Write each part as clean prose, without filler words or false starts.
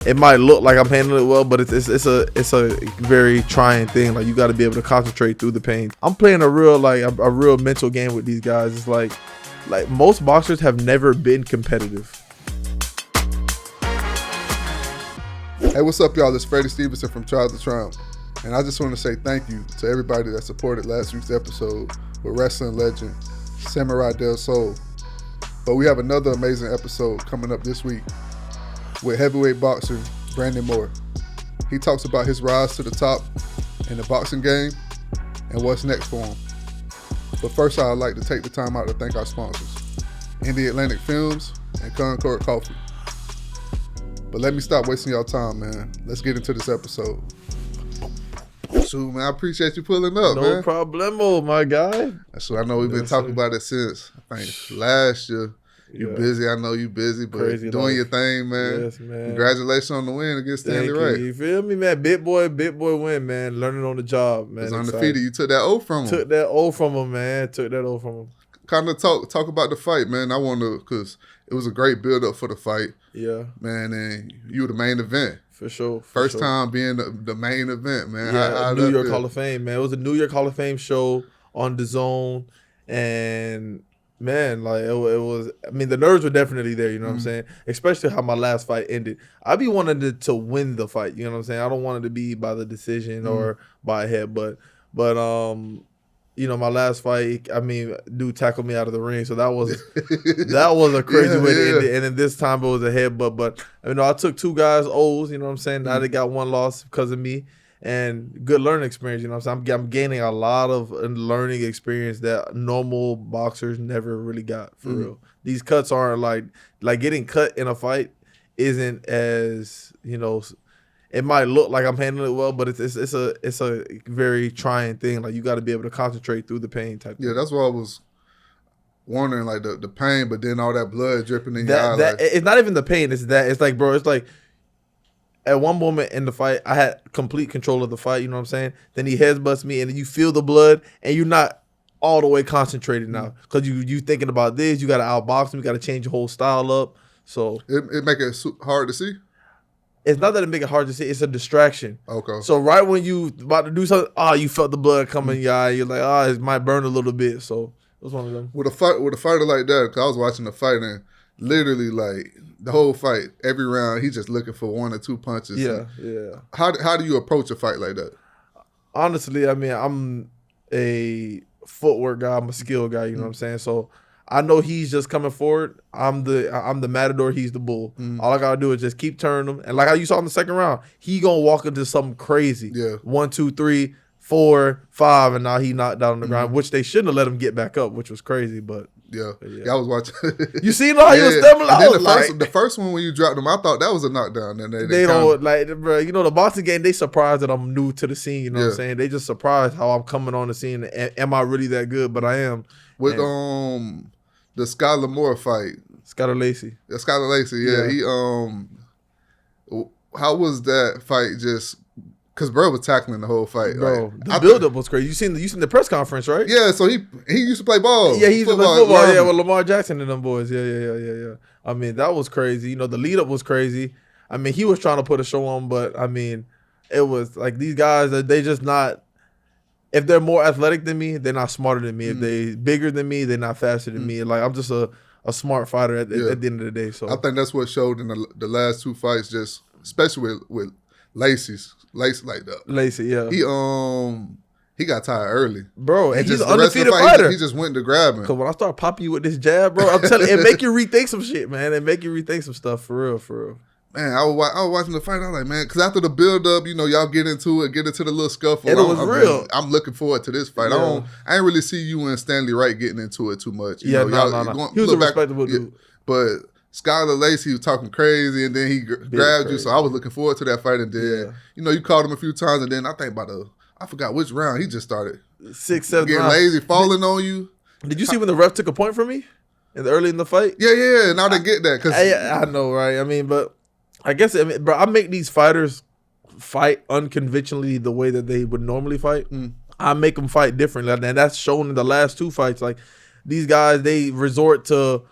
It might look like I'm handling it well, but it's a very trying thing. Like, you got to be able to concentrate through the pain. I'm playing a real mental game with these guys. It's like most boxers have never been competitive. Hey, what's up, y'all? It's Freddie Stevenson from Trials of Triumph, and I just want to say thank you to everybody that supported last week's episode with wrestling legend Samurai Del Sol. But we have another amazing episode coming up this week with heavyweight boxer Brandon Moore. He talks about his rise to the top in the boxing game and what's next for him. But first, I'd like to take the time out to thank our sponsors, Indie Atlantic Films and Concord Coffee. But let me stop wasting y'all time, man. Let's get into this episode. Shoot, man, I appreciate you pulling up, man. No problemo, my guy. That's what I know. We've been talking about it since, I think, last year. You busy. I know you busy, but crazy doing your thing, man. Yes, man. Congratulations on the win against Stanley Wright. You feel me, man? Big boy win, man. Learning on the job, man. It's undefeated. You took that O from him. Took that O from him. Kind of talk about the fight, man. I want to, because it was a great build-up for the fight. Yeah. Man, and you were the main event. For sure. First time being the main event, man. Yeah, New York Hall of Fame, man. It was a New York Hall of Fame show on DAZN, and man, like it was. I mean, the nerves were definitely there. You know what I'm saying? Especially how my last fight ended. I be wanting to win the fight. You know what I'm saying? I don't want it to be by the decision or by a head, but you know, my last fight, I mean, dude tackled me out of the ring, so that was a crazy way to end it. And then this time it was a headbutt. But you know, I took two guys O's. You know what I'm saying? Now they got one loss because of me. And good learning experience, you know what I'm saying? I'm gaining a lot of learning experience that normal boxers never really got, for real. These cuts aren't like getting cut in a fight isn't as, you know, it might look like I'm handling it well, but it's a very trying thing. Like, you got to be able to concentrate through the pain type thing. Yeah, that's why I was wondering, like, the pain, but then all that blood dripping in your eye. It's not even the pain. It's that. It's like, bro, it's like, at one moment in the fight, I had complete control of the fight, you know what I'm saying? Then he headbutts me, and then you feel the blood, and you're not all the way concentrated now. Because you thinking about this, you got to outbox him, you got to change your whole style up. So it make it hard to see? It's not that it make it hard to see, it's a distraction. Okay. So right when you about to do something, you felt the blood coming in your eye, you're like, it might burn a little bit. So it was one of them. With a fighter like that, because I was watching the fight, and literally, like, the whole fight, every round, he's just looking for one or two punches. Yeah. How do you approach a fight like that? Honestly, I mean, I'm a footwork guy. I'm a skill guy. You know what I'm saying? So I know he's just coming forward. I'm the matador. He's the bull. All I gotta do is just keep turning him. And like how you saw in the second round, he gonna walk into something crazy. Yeah. 1, 2, 3, 4, 5, and now he knocked down on the ground, which they shouldn't have let him get back up, which was crazy. But yeah, I was watching. You seen how he was stumbling out? The first one when you dropped him, I thought that was a knockdown. And they don't like, bro. You know, the boxing game, they surprised that I'm new to the scene. You know what I'm saying? They just surprised how I'm coming on the scene. Am I really that good? But I am. With the Skylar Moore fight, Skylar Lacey. Skylar Lacey, yeah. He how was that fight? Just because bro was tackling the whole fight, bro. Like, the buildup was crazy. You seen the press conference, right? Yeah. So he used to play ball. Yeah, he used to play football. Yeah, with Lamar Jackson and them boys. Yeah. I mean, that was crazy. You know, the lead up was crazy. I mean, he was trying to put a show on, but I mean, it was like these guys, they just not. If they're more athletic than me, they're not smarter than me. If they bigger than me, they're not faster than me. Like, I'm just a smart fighter at the end of the day. So I think that's what showed in the last two fights, just especially with Lacey like that. Lacey, yeah. He got tired early, bro, and he's an undefeated fighter. He just went to grab him. Cause when I start popping you with this jab, bro, I'm telling you, it make you rethink some shit, man. It make you rethink some stuff for real. Man, I was watching the fight. I was like, man, because after the build up, you know, y'all get into the little scuffle. And it was real. I'm looking forward to this fight. Yeah. I ain't really see you and Stanley Wright getting into it too much. No. He was a respectable dude. But Skylar Lacey was talking crazy, and then he grabbed you. So I was looking forward to that fight. And then, you know, you caught him a few times, and then I think I forgot which round he just started 6, 7 getting rounds. lazy, falling on you. Did you see when the ref took a point from me early in the fight? Yeah. Now they get that. I know, right? I mean, but I guess, bro, I make these fighters fight unconventionally the way that they would normally fight. I make them fight differently, and that's shown in the last two fights. Like, these guys, they resort to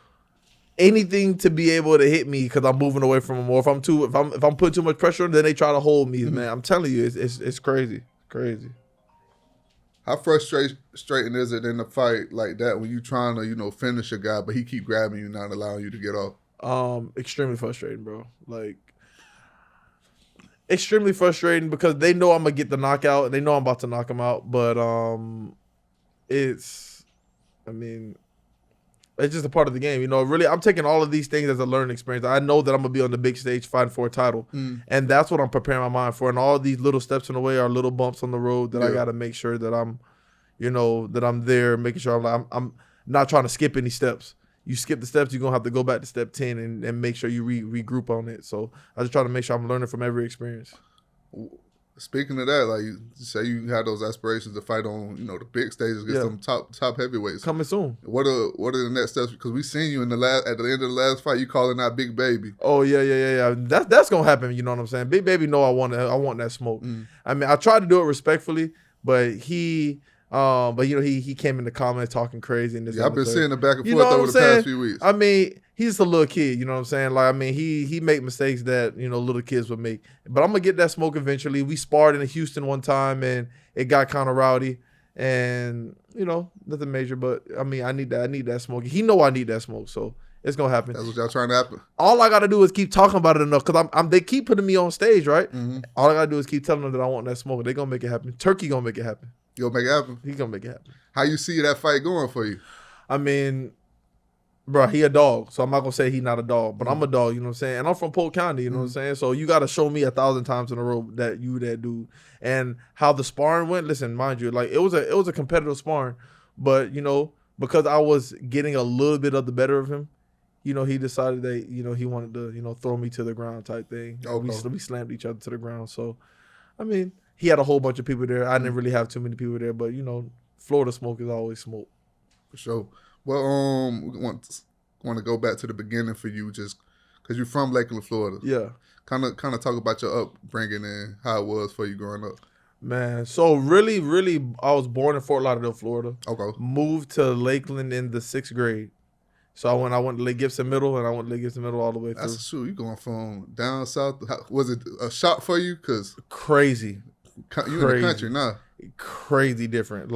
anything to be able to hit me because I'm moving away from them, or if I'm putting too much pressure on them, then they try to hold me. Man, I'm telling you, it's crazy. How frustrating is it in a fight like that when you trying to, finish a guy, but he keep grabbing you, not allowing you to get off? Extremely frustrating, bro. Like, extremely frustrating because they know I'm gonna get the knockout and they know I'm about to knock him out. But it's just a part of the game. Really, I'm taking all of these things as a learning experience. I know that I'm gonna be on the big stage fighting for a title, and that's what I'm preparing my mind for. And all these little steps in the way are little bumps on the road that I gotta make sure that I'm, that I'm there, making sure I'm not trying to skip any steps. You skip the steps, you're gonna have to go back to step 10 and make sure you regroup on it. So I just try to make sure I'm learning from every experience. Speaking of that, like you say, you had those aspirations to fight on, the big stages against some top heavyweights. Coming soon. What are the next steps? Because we seen you at the end of the last fight, you calling out Big Baby. Oh yeah. That's gonna happen. You know what I'm saying? Big Baby know I want that smoke. I tried to do it respectfully, but he came in the comments talking crazy. And I've been seeing the back and forth over the past few weeks. He's just a little kid, you know what I'm saying? Like, he make mistakes that, little kids would make. But I'm going to get that smoke eventually. We sparred in Houston one time, and it got kind of rowdy. And, nothing major. But, I need that smoke. He know I need that smoke, so it's going to happen. That's what y'all trying to happen. All I got to do is keep talking about it enough because they keep putting me on stage, right? All I got to do is keep telling them that I want that smoke. They're going to make it happen. Turkey going to make it happen. You'll make it happen? He going to make it happen. How you see that fight going for you? Bro, he a dog, so I'm not going to say he not a dog, but I'm a dog, you know what I'm saying? And I'm from Polk County, you know what I'm saying? So you got to show me 1,000 times in a row that you that dude. And how the sparring went, listen, mind you, like it was a competitive sparring, but, because I was getting a little bit of the better of him, he decided that, he wanted to, throw me to the ground type thing. Okay. We slammed each other to the ground. So, he had a whole bunch of people there. I didn't really have too many people there, but, Florida smoke is always smoke. For sure. Well, we want to go back to the beginning for you, just because you're from Lakeland, Florida. Yeah. Kind of talk about your upbringing and how it was for you growing up. Man, so really, I was born in Fort Lauderdale, Florida. Okay. Moved to Lakeland in the 6th grade. So I went to Lake Gibson Middle, and I went to Lake Gibson Middle all the way through. That's true. You going from down south? Was it a shock for you? Cause crazy. You in the country now. Crazy different.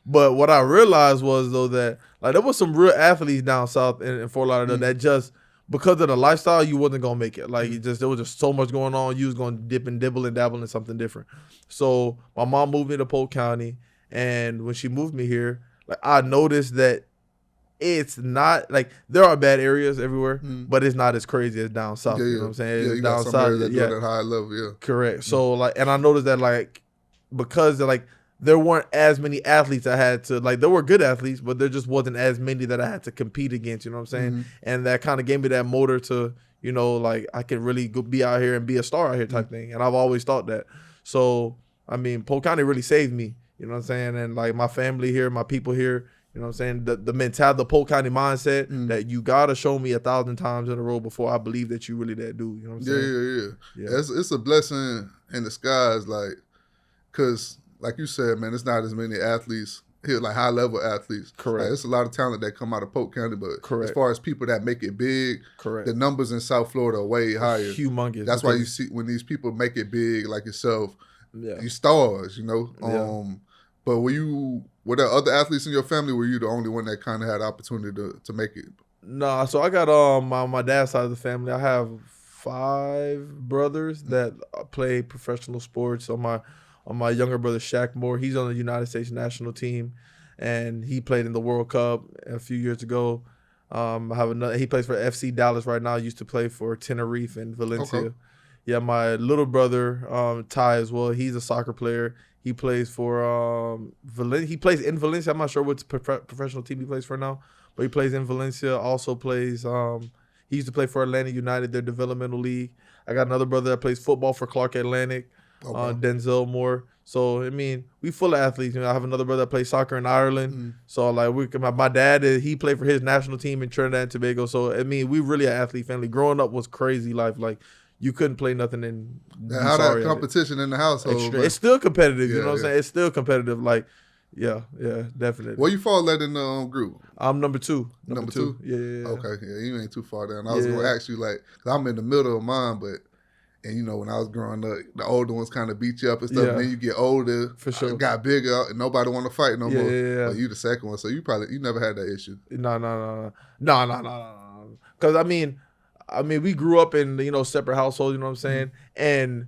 But what I realized was, though, that there was some real athletes down south in Fort Lauderdale that just, because of the lifestyle, you wasn't going to make it. There was just so much going on. You was going to dip and dibble and dabble in something different. So my mom moved me to Polk County, and when she moved me here, I noticed that it's not, there are bad areas everywhere, but it's not as crazy as down south. You know what I'm saying? Yeah, you down got some south, areas that do it at high level, yeah. Correct. So, and I noticed that, because, there weren't as many athletes I had to, there were good athletes, but there just wasn't as many that I had to compete against, you know what I'm saying? And that kind of gave me that motor to, I can really go be out here and be a star out here type thing. And I've always thought that. So, Polk County really saved me, you know what I'm saying? And, my family here, my people here, you know what I'm saying? The mentality, the Polk County mindset that you got to show me 1,000 times in a row before I believe that you really that dude, you know what I'm saying? Yeah. It's a blessing in disguise, because, like you said, man, it's not as many athletes here, high-level athletes. Correct. It's a lot of talent that come out of Polk County, but Correct. As far as people that make it big, Correct. The numbers in South Florida are way higher. Humongous. That's why you see when these people make it big, like yourself, you stars, But were there other athletes in your family? Were you the only one that kind of had the opportunity to make it? Nah, so I got my dad's side of the family. I have 5 brothers that play professional sports. On my younger brother, Shaq Moore, he's on the United States national team, and he played in the World Cup a few years ago. I have another. He plays for FC Dallas right now. Used to play for Tenerife and Valencia. Okay. Yeah, my little brother, Ty as well. He's a soccer player. He plays for He plays in Valencia. I'm not sure what professional team he plays for now, but he plays in Valencia. Also plays. He used to play for Atlanta United, their developmental league. I got another brother that plays football for Clark Atlantic. Denzel Moore. So we full of athletes. I have another brother that plays soccer in Ireland. So my dad he played for his national team in Trinidad and Tobago. So we really an athlete family. Growing up was crazy life. You couldn't play nothing and how that competition in the household. It's still competitive. You know what I'm saying? It's still competitive. Yeah, definitely. Where you fall at in the group? I'm number two. Number two? Yeah. Okay, yeah, you ain't too far down. I was gonna ask you like, 'cause I'm in the middle of mine, but and you know when I was growing up, the older ones kind of beat you up and stuff. And then you get older, for sure, got bigger, and nobody want to fight no more. Yeah. But you the second one, so you never had that issue. No. Because I mean, we grew up in separate households. You know what I'm saying? And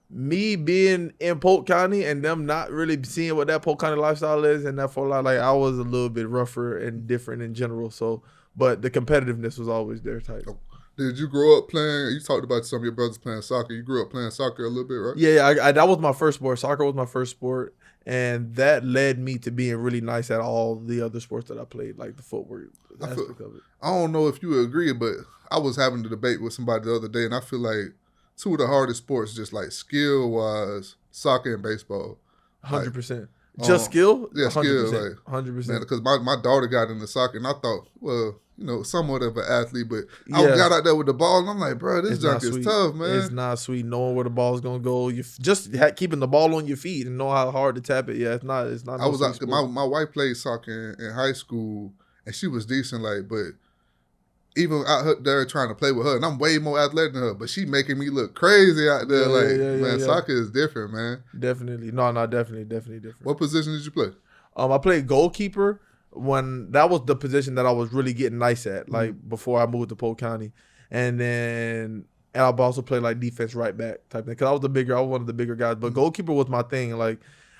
me being in Polk County and them not really seeing what that Polk County lifestyle is, and that for like I was a little bit rougher and different in general. So, but the competitiveness was always there type. Did you grow up playing? You talked about some of your brothers playing soccer. You grew up playing soccer a little bit, right? Yeah, that was my first sport. Soccer was my first sport, and that led me to being really nice at all the other sports that I played, like the footwork aspect of it. I don't know if you would agree, but I was having a debate with somebody the other day, and I feel like two of the hardest sports, just like skill-wise, soccer and baseball. 100%. Just skill? Yeah, 100%, skill. Like, 100%. Because my daughter got into soccer, and I thought, well, somewhat of an athlete, but I got out there with the ball, and I'm like, bro, this junk is tough, man. It's not sweet knowing where the ball's gonna go. You just keeping the ball on your feet and know how hard to tap it. Yeah, it's not. I was out. My wife played soccer in high school, and she was decent, like, but even out there trying to play with her, and I'm way more athletic than her, but she making me look crazy out there. Man, soccer is different, man. Definitely, no, definitely different. What position did you play? I played goalkeeper. When that was the position that I was really getting nice at, like before I moved to Polk County, and I've also played like defense right back type thing because I was one of the bigger guys. But goalkeeper was my thing. Like,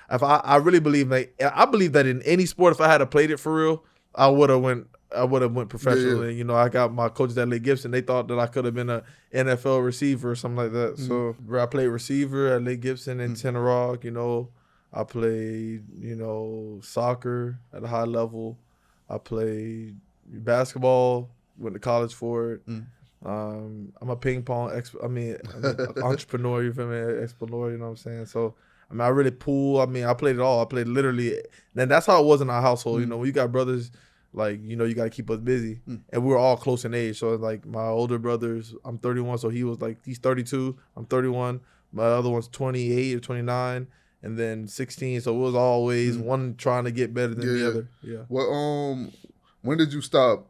if I really believe I believe that in any sport, if I had played it for real, I would have went professional. Yeah. And, I got my coaches at Lake Gibson. They thought that I could have been a NFL receiver or something like that. So I played receiver at Lake Gibson in Tenor Rock. I played, soccer at a high level. I played basketball, went to college for it. I'm a ping pong I'm an entrepreneur, you feel me? Explorer, you know what I'm saying? So, I really pool. I played it all. I played literally. And that's how it was in our household. When you got brothers, like, you got to keep us busy. And we were all close in age. So, like, my older brothers, I'm 31, so he's 32. I'm 31. My other one's 28 or 29. And then 16, so it was always one trying to get better than the other. Yeah. Well, when did you stop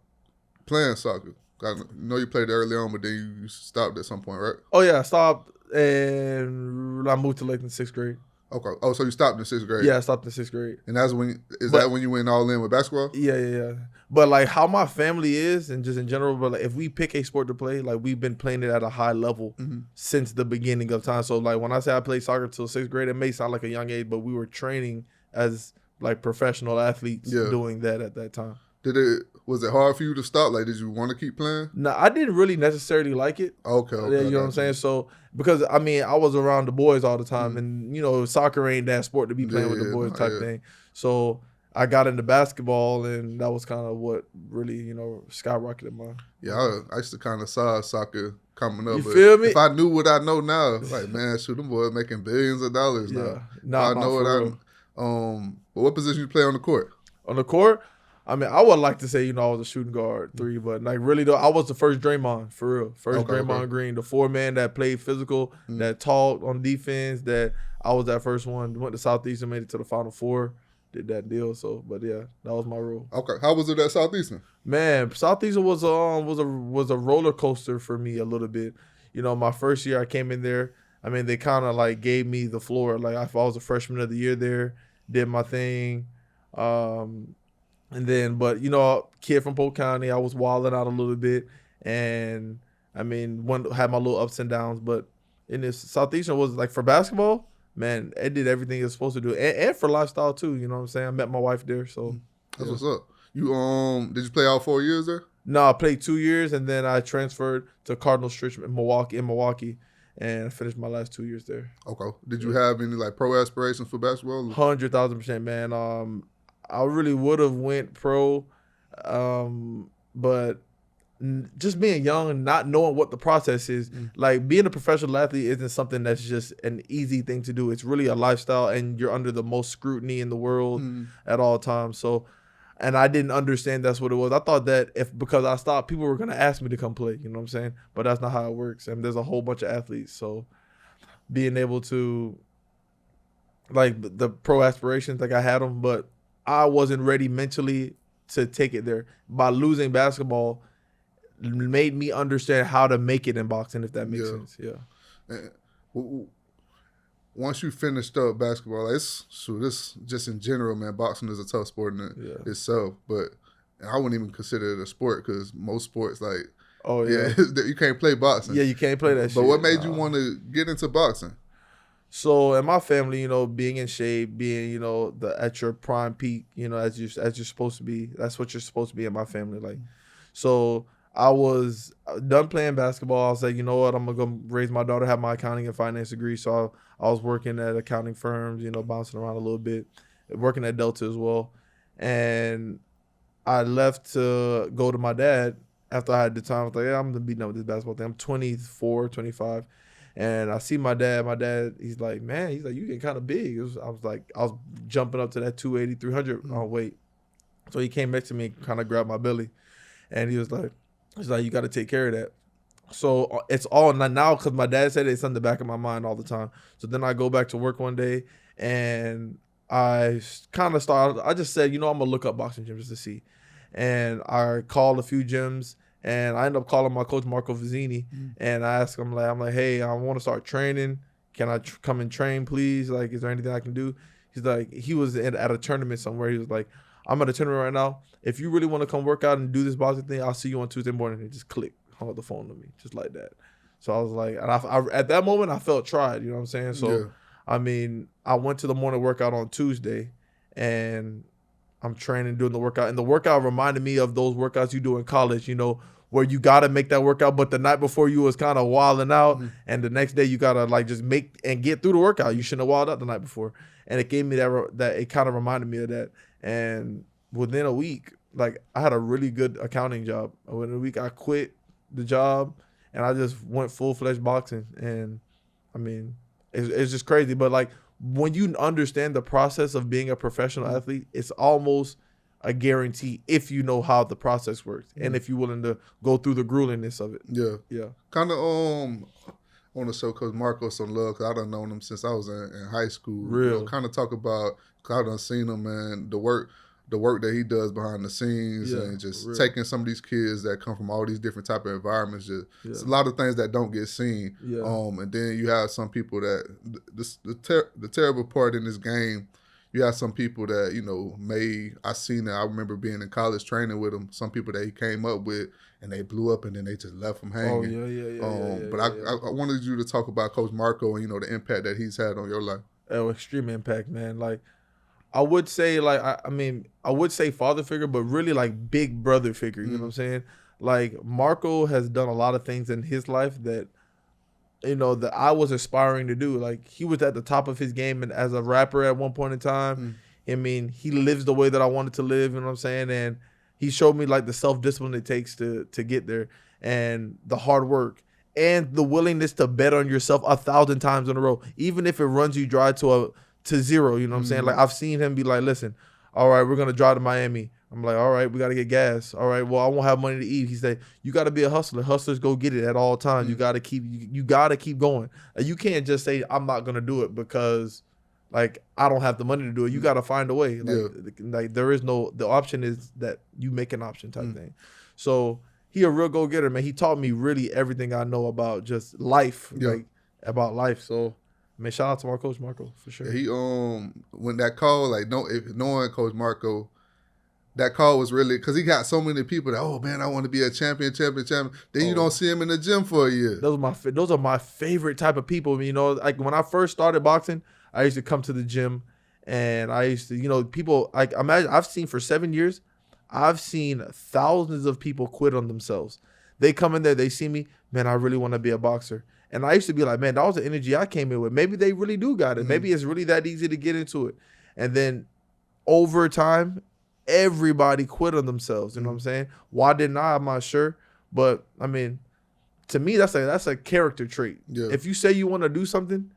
playing soccer? I know you played early on, but then you stopped at some point, right? Oh yeah, I stopped and I moved to Lake in 6th grade. Okay. Oh, so you stopped in 6th grade? Yeah, I stopped in 6th grade. And that's that when you went all in with basketball? Yeah. But like how my family is, and just in general, but like if we pick a sport to play, like we've been playing it at a high level since the beginning of time. So like when I say I played soccer till 6th grade, it may sound like a young age, but we were training as like professional athletes doing that at that time. Was it hard for you to stop? Like, did you want to keep playing? No, I didn't really necessarily like it. Okay. You know what I'm saying? So, because, I was around the boys all the time, and, soccer ain't that sport to be playing with the boys type thing. So, I got into basketball, and that was kind of what really, skyrocketed mine. Yeah, I used to kind of saw soccer coming up. You feel me? If I knew what I know now, like, man, shoot, them boys making billions of dollars now. I know what but what position you play on the court? On the court? I would like to say, I was a shooting guard 3, but like really though, I was the first Draymond for real. Draymond Green, the 4-man that played physical, that talked on defense. That I was that first one. Went to Southeastern, made it to the Final Four, did that deal. So, but yeah, that was my role. Okay, how was it at Southeastern? Man, Southeastern was a roller coaster for me a little bit. My first year I came in there. They kind of like gave me the floor. Like I was a freshman of the year there, did my thing. And then, but, kid from Polk County, I was wilding out a little bit. And, had my little ups and downs. But in this, Southeastern was, like, for basketball, man, it did everything it was supposed to do. And for lifestyle, too, you know what I'm saying? I met my wife there, so. That's what's up. You did you play all 4 years there? No, I played 2 years, and then I transferred to Cardinal Stritch in Milwaukee. And I finished my last 2 years there. Okay. Did you have any, like, pro aspirations for basketball? 100,000%, man. I really would have went pro, but just being young and not knowing what the process is, like being a professional athlete isn't something that's just an easy thing to do. It's really a lifestyle, and you're under the most scrutiny in the world at all times. So, and I didn't understand that's what it was. I thought that because I stopped, people were going to ask me to come play, you know what I'm saying? But that's not how it works. And there's a whole bunch of athletes. So being able to like the pro aspirations, like I had them, but I wasn't ready mentally to take it there. By losing basketball, made me understand how to make it in boxing, if that makes sense. Yeah. And once you finished up basketball, like this just in general, man. Boxing is a tough sport in itself, but I wouldn't even consider it a sport because most sports, like, Oh yeah, you can't play boxing. Yeah, you can't play that shit. But what made you want to get into boxing? So in my family, being in shape, being, at your prime peak, as you're supposed to be. That's what you're supposed to be in my family. Like, so I was done playing basketball. I was like, you know what, I'm gonna go raise my daughter, have my accounting and finance degree. So I was working at accounting firms, bouncing around a little bit, working at Delta as well, and I left to go to my dad after I had the time. I was like, yeah, I'm gonna be done with this basketball thing. I'm 24, 25. And I see my dad. My dad, he's like, man, he's like, you get kind of big. I was jumping up to that 280, 300 weight. So he came next to me, kind of grabbed my belly, and he's like, you got to take care of that. So it's all now because my dad said it's in the back of my mind all the time. So then I go back to work one day, and I kind of started. I just said, I'm gonna look up boxing gyms just to see, and I called a few gyms. And I ended up calling my coach, Marco Vizzini, and I asked him, I'm like, hey, I want to start training. Can I come and train, please? Like, is there anything I can do? He's like, he was at a tournament somewhere. He was like, I'm at a tournament right now. If you really want to come work out and do this boxing thing, I'll see you on Tuesday morning. And just click, hung up the phone to me, just like that. So I was like, and I at that moment, I felt tried, you know what I'm saying? So, I mean, I went to the morning workout on Tuesday, and I'm training, doing the workout. And the workout reminded me of those workouts you do in college, where you got to make that workout, but the night before you was kind of wilding out, and the next day you got to just make and get through the workout. You shouldn't have wilded out the night before. And it gave me that it kind of reminded me of that. And within a week, I had a really good accounting job. Within a week, I quit the job, and I just went full-fledged boxing. And, I mean, it's just crazy. But, when you understand the process of being a professional athlete, it's almost a guarantee if you know how the process works and if you're willing to go through the gruelingness of it. Yeah. Kind of on the show Coach Marco some love because I done known him since I was in high school. Real. Kind of talk about, cause I done seen him, man, the work that he does behind the scenes and just taking some of these kids that come from all these different type of environments. It's a lot of things that don't get seen. And then you have some people that the terrible part in this game. You have some people that, I seen it. I remember being in college training with him. Some people that he came up with, and they blew up, and then they just left him hanging. I wanted you to talk about Coach Marco and, the impact that he's had on your life. Oh, extreme impact, man. I would say, I would say father figure, but really, big brother figure. You know what I'm saying? Marco has done a lot of things in his life that, that I was aspiring to do. He was at the top of his game and as a rapper at one point in time. I mean, he lives the way that I wanted to live, you know what I'm saying? And he showed me the self-discipline it takes to get there and the hard work and the willingness to bet on yourself 1,000 times in a row, even if it runs you dry to zero, you know what I'm saying? I've seen him be like, listen, all right, we're going to drive to Miami. I'm like, all right, we got to get gas. All right, well, I won't have money to eat. He said, you got to be a hustler. Hustlers go get it at all times. You got to keep going. You can't just say, I'm not going to do it because, I don't have the money to do it. You got to find a way. There is the option is that you make an option type thing. So he a real go-getter, man. He taught me really everything I know about just life, about life. So, man, shout out to our coach Marco for sure. He when that call, knowing Coach Marco, that call was really because he got so many people that, oh man, I want to be a champion. Then you don't see him in the gym for a year. Those are my favorite type of people. When I first started boxing, I used to come to the gym, and I used to, people imagine I've seen for 7 years, I've seen thousands of people quit on themselves. They come in there, they see me, man, I really want to be a boxer. And I used to be like, man, that was the energy I came in with. Maybe they really do got it. Maybe it's really that easy to get into it. And then over time, everybody quit on themselves. You know what I'm saying? Why didn't I? I'm not sure. But, I mean, to me, that's a character trait. Yeah. If you say you want to do something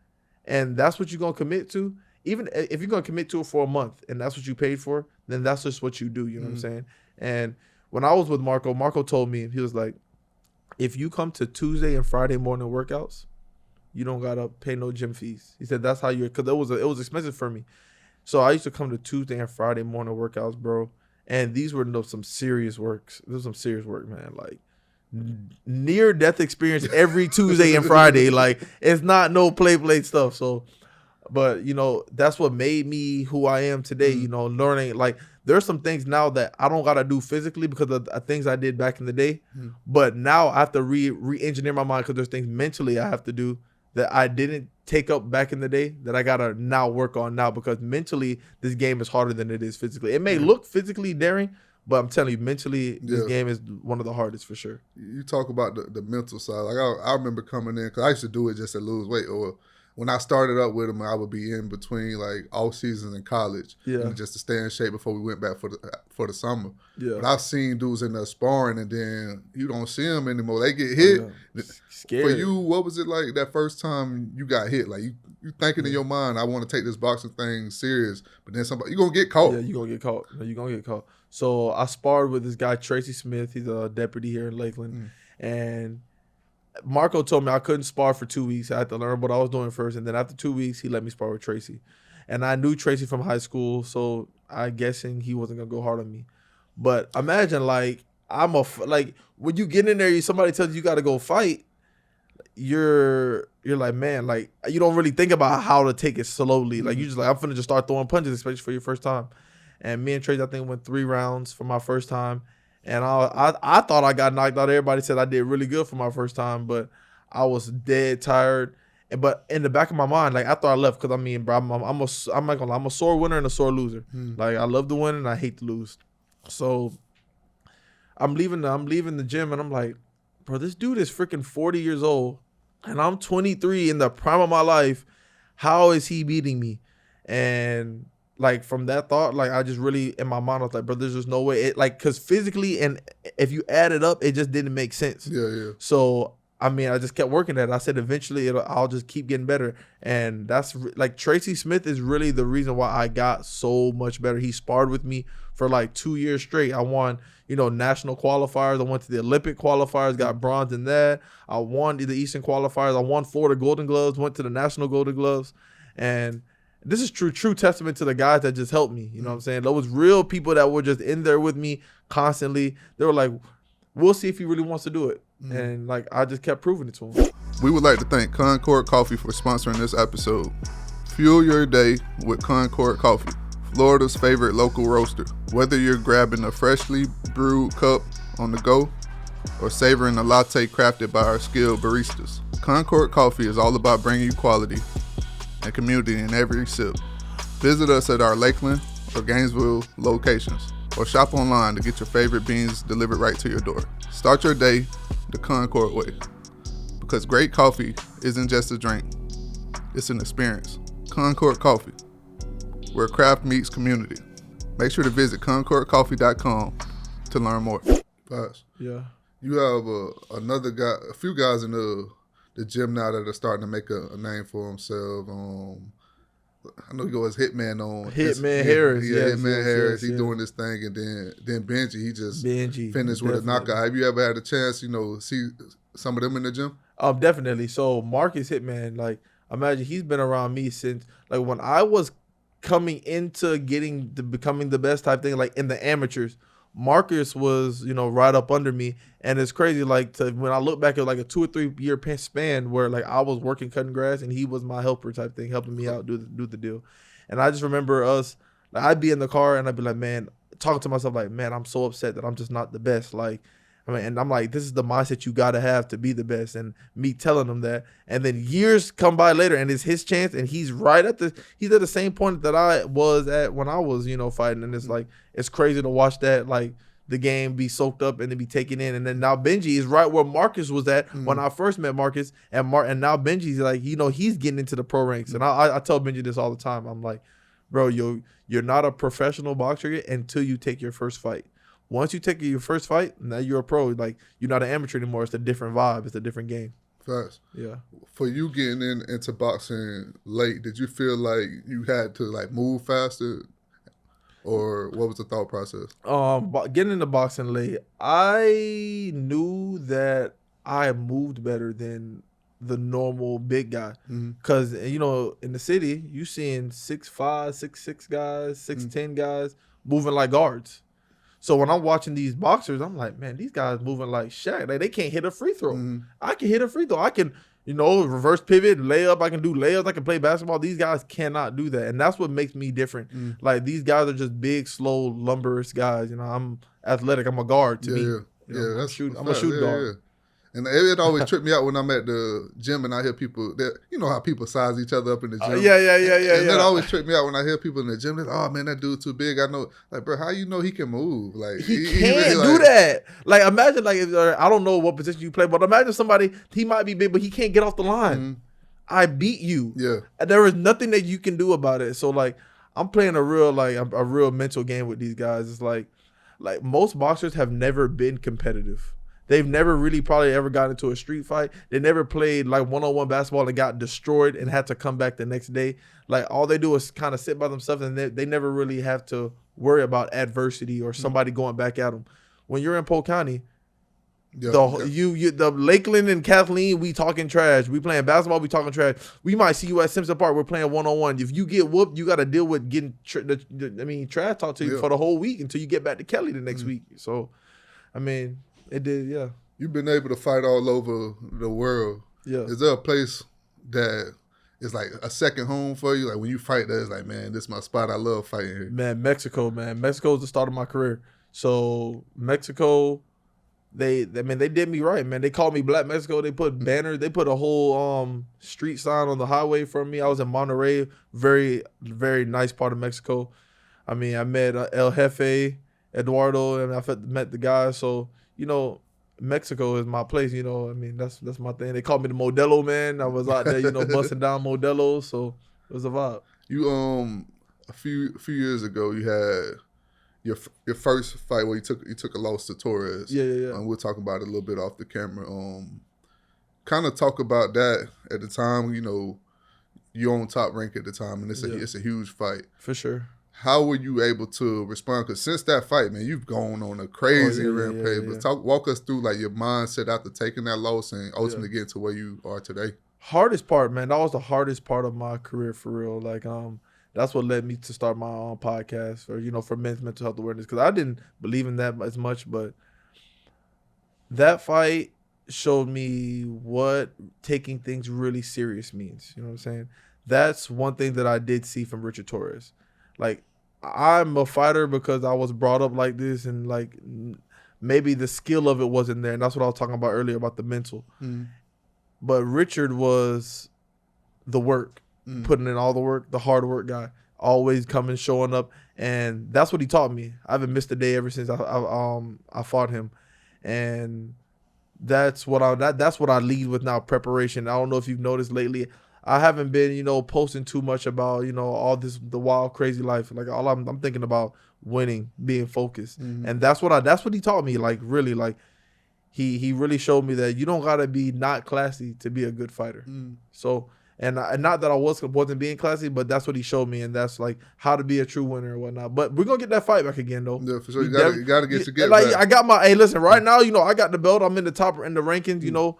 and that's what you're going to commit to, even if you're going to commit to it for a month and that's what you paid for, then that's just what you do. You know what I'm saying? And when I was with Marco told me, he was like, if you come to Tuesday and Friday morning workouts, you don't gotta pay no gym fees. He said that's how you, because it was expensive for me. So I used to come to Tuesday and Friday morning workouts, bro. And these were some serious works. This was some serious work, man. Like near death experience every Tuesday and Friday. Like it's not no play stuff. So, but you know, that's what made me who I am today. You know, learning like there's some things now that I don't gotta do physically because of the things I did back in the day. But now I have to re-engineer my mind because there's things mentally I have to do that I didn't take up back in the day that I gotta now work on now, because mentally this game is harder than it is physically. It may look physically daring, but I'm telling you, mentally this game is one of the hardest for sure. You talk about the mental side. Like I remember coming in, because I used to do it just to lose weight, or when I started up with them, I would be in between like off seasons in college, just to stay in shape before we went back for the summer. But I've seen dudes in there sparring, and then you don't see them anymore. They get hit. Scared. For you, what was it like that first time you got hit? Like you thinking in your mind, I want to take this boxing thing serious, but then you gonna get caught. Yeah, you gonna get caught. No, you gonna get caught. So I sparred with this guy Tracy Smith. He's a deputy here in Lakeland, and Marco told me I couldn't spar for 2 weeks. I had to learn what I was doing first, and then after 2 weeks, he let me spar with Tracy. And I knew Tracy from high school, so I'm guessing he wasn't gonna go hard on me. But imagine like like when you get in there, somebody tells you got to go fight. You're like, man, like you don't really think about how to take it slowly. Like you just like, I'm finna just start throwing punches, especially for your first time. And me and Tracy, I think, went 3 rounds for my first time. And I thought I got knocked out. Everybody said I did really good for my first time, but I was dead tired. But in the back of my mind, like after I left, because I mean, bro, I'm not gonna lie, I'm a sore winner and a sore loser. Like I love to win and I hate to lose. So I'm leaving the gym, and I'm like, bro, this dude is freaking 40 years old, and I'm 23 in the prime of my life. How is he beating me? And like from that thought, like I just really in my mind I was like, bro, there's just no way. It like, cause physically and if you add it up, it just didn't make sense. Yeah. So I mean, I just kept working at it. I said eventually I'll just keep getting better, and that's like Tracy Smith is really the reason why I got so much better. He sparred with me for like 2 years straight. I won, national qualifiers. I went to the Olympic qualifiers, got bronze in that. I won the Eastern qualifiers. I won Florida Golden Gloves, went to the National Golden Gloves, and this is true testament to the guys that just helped me. You know what I'm saying? Those real people that were just in there with me constantly. They were like, we'll see if he really wants to do it. And like I just kept proving it to him. We would like to thank Concord Coffee for sponsoring this episode. Fuel your day with Concord Coffee, Florida's favorite local roaster. Whether you're grabbing a freshly brewed cup on the go or savoring a latte crafted by our skilled baristas, Concord Coffee is all about bringing you quality and community in every sip. Visit us at our Lakeland or Gainesville locations, or shop online to get your favorite beans delivered right to your door. Start your day the Concord way, because great coffee isn't just a drink, it's an experience. Concord Coffee, where craft meets community. Make sure to visit concordcoffee.com to learn more. Yeah. You have a few guys in the gym now that are starting to make a name for themselves. I know he goes Hitman on Harris. Hitman Harris. He's doing this thing, and then Benji, he just finished with a knockout. Have you ever had a chance, see some of them in the gym? Definitely. So Marcus Hitman, like imagine he's been around me since like when I was coming into becoming the best type thing, like in the amateurs. Marcus was, right up under me, and it's crazy. Like when I look back at like a 2 or 3 year span where like I was working cutting grass and he was my helper type thing, helping me out do the deal. And I just remember us, like I'd be in the car and I'd be like, man, talking to myself like, man, I'm so upset that I'm just not the best. Like, and I'm like, this is the mindset you gotta have to be the best. And me telling him that, and then years come by later, and it's his chance, and he's at the same point that I was at when I was, fighting. And it's like it's crazy to watch that, like the game be soaked up and then be taken in. And then now Benji is right where Marcus was at when I first met Marcus, and now Benji's like, he's getting into the pro ranks. And I tell Benji this all the time. I'm like, bro, you're not a professional boxer yet until you take your first fight. Once you take your first fight, now you're a pro. Like, you're not an amateur anymore. It's a different vibe. It's a different game. Facts. Yeah. For you getting into boxing late, did you feel like you had to like move faster, or what was the thought process? Getting into boxing late, I knew that I moved better than the normal big guy. Because, you know, in the city, you seeing 6'5", 6'6" guys, 6'10" guys moving like guards. So when I'm watching these boxers, I'm like, man, these guys moving like Shaq. Like, they can't hit a free throw. I can hit a free throw. I can, you know, reverse pivot, layup. I can do layups. I can play basketball. These guys cannot do that. And that's what makes me different. Like, these guys are just big, slow, lumberous guys. You know, I'm athletic. I'm a guard to me. Yeah. You know, That's I'm a shooting guard. Yeah. And it always tripped me out when I'm at the gym and I hear people that, you know how people size each other up in the gym. And that always tripped me out when I hear people in the gym. They're like, oh man, that dude too big. I know, like, bro, how you know he can move? Like he can't do that. Like, imagine, like, if, I don't know what position you play, but imagine somebody, he might be big, but he can't get off the line. I beat you. Yeah, and there is nothing that you can do about it. So, like, I'm playing a real mental game with these guys. It's like most boxers have never been competitive. They've never really probably ever got into a street fight. They never played like one-on-one basketball and got destroyed and had to come back the next day. Like, all they do is kind of sit by themselves, and they never really have to worry about adversity or somebody going back at them. When you're in Polk County, the Lakeland and Kathleen, we talking trash. We playing basketball, we talking trash. We might see you at Simpson Park, we're playing one-on-one. If you get whooped, you got to deal with getting trash talk to you for the whole week until you get back to Kelly the next week. So, I mean, it did, yeah. You've been able to fight all over the world. Yeah. Is there a place that is like a second home for you? Like, when you fight there, it's like, man, this is my spot. I love fighting here. Man, Mexico, man. Mexico is the start of my career. So, Mexico, they did me right, man. They called me Black Mexico. They put banners. They put a whole street sign on the highway for me. I was in Monterrey, very, very nice part of Mexico. I mean, I met El Jefe, Eduardo, and I met the guys. So, you know, Mexico is my place, you know. I mean, that's my thing. They called me the Modelo man. I was out there, you know, busting down Modelos, so it was a vibe. You a few years ago, you had your first fight where you took a loss to Torres. Yeah. We'll talk about it a little bit off the camera. Kind of talk about that at the time. You know, you're on top rank at the time, and it's a huge fight for sure. How were you able to respond? Because since that fight, man, you've gone on a crazy rampage. But walk us through like your mindset after taking that loss and ultimately getting to where you are today. Hardest part, man. That was the hardest part of my career for real. Like, that's what led me to start my own podcast for men's mental health awareness. Because I didn't believe in that as much, but that fight showed me what taking things really serious means. You know what I'm saying? That's one thing that I did see from Richard Torres. Like, I'm a fighter because I was brought up like this, and like maybe the skill of it wasn't there. And that's what I was talking about earlier about the mental. But Richard was the work, putting in all the work, the hard work guy, always coming, showing up. And that's what he taught me. I haven't missed a day ever since I fought him. And that's what I lead with now, preparation. I don't know if you've noticed lately, I haven't been, you know, posting too much about, you know, all the wild, crazy life. Like, all I'm thinking about winning, being focused. And that's what he taught me. Like, really, like, he really showed me that you don't gotta be not classy to be a good fighter. So, and not that I wasn't being classy, but that's what he showed me, and that's like how to be a true winner and whatnot. But we're gonna get that fight back again, though. Yeah, for sure. You gotta get your get like back. I got my. Hey, listen, right now, you know, I got the belt. I'm in the top in the rankings. You know.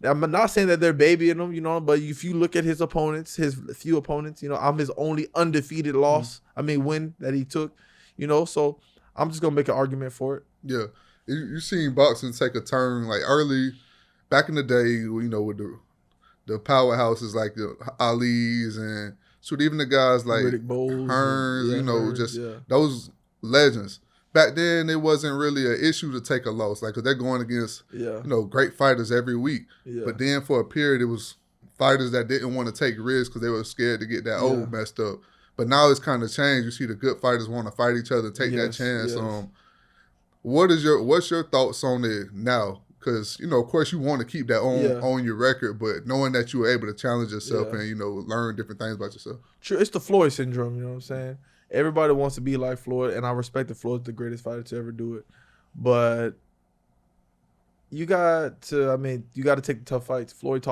I'm not saying that they're babying him, you know, but if you look at his opponents, his few opponents, you know, I'm his only undefeated win that he took, you know, so I'm just going to make an argument for it. Yeah. You've seen boxing take a turn, like early, back in the day, you know, with the powerhouses like the Ali's and so even the guys like Hearns, you know, those legends. Back then, it wasn't really an issue to take a loss, like, because they're going against, you know, great fighters every week. But then for a period, it was fighters that didn't want to take risks because they were scared to get that old messed up. But now it's kind of changed. You see the good fighters want to fight each other, take that chance. What's your thoughts on it now? Because, you know, of course, you want to keep that on your record, but knowing that you were able to challenge yourself and, you know, learn different things about yourself. True. It's the Floyd syndrome, you know what I'm saying? Everybody wants to be like Floyd, and I respect that Floyd's the greatest fighter to ever do it. But you got to take the tough fights. Floyd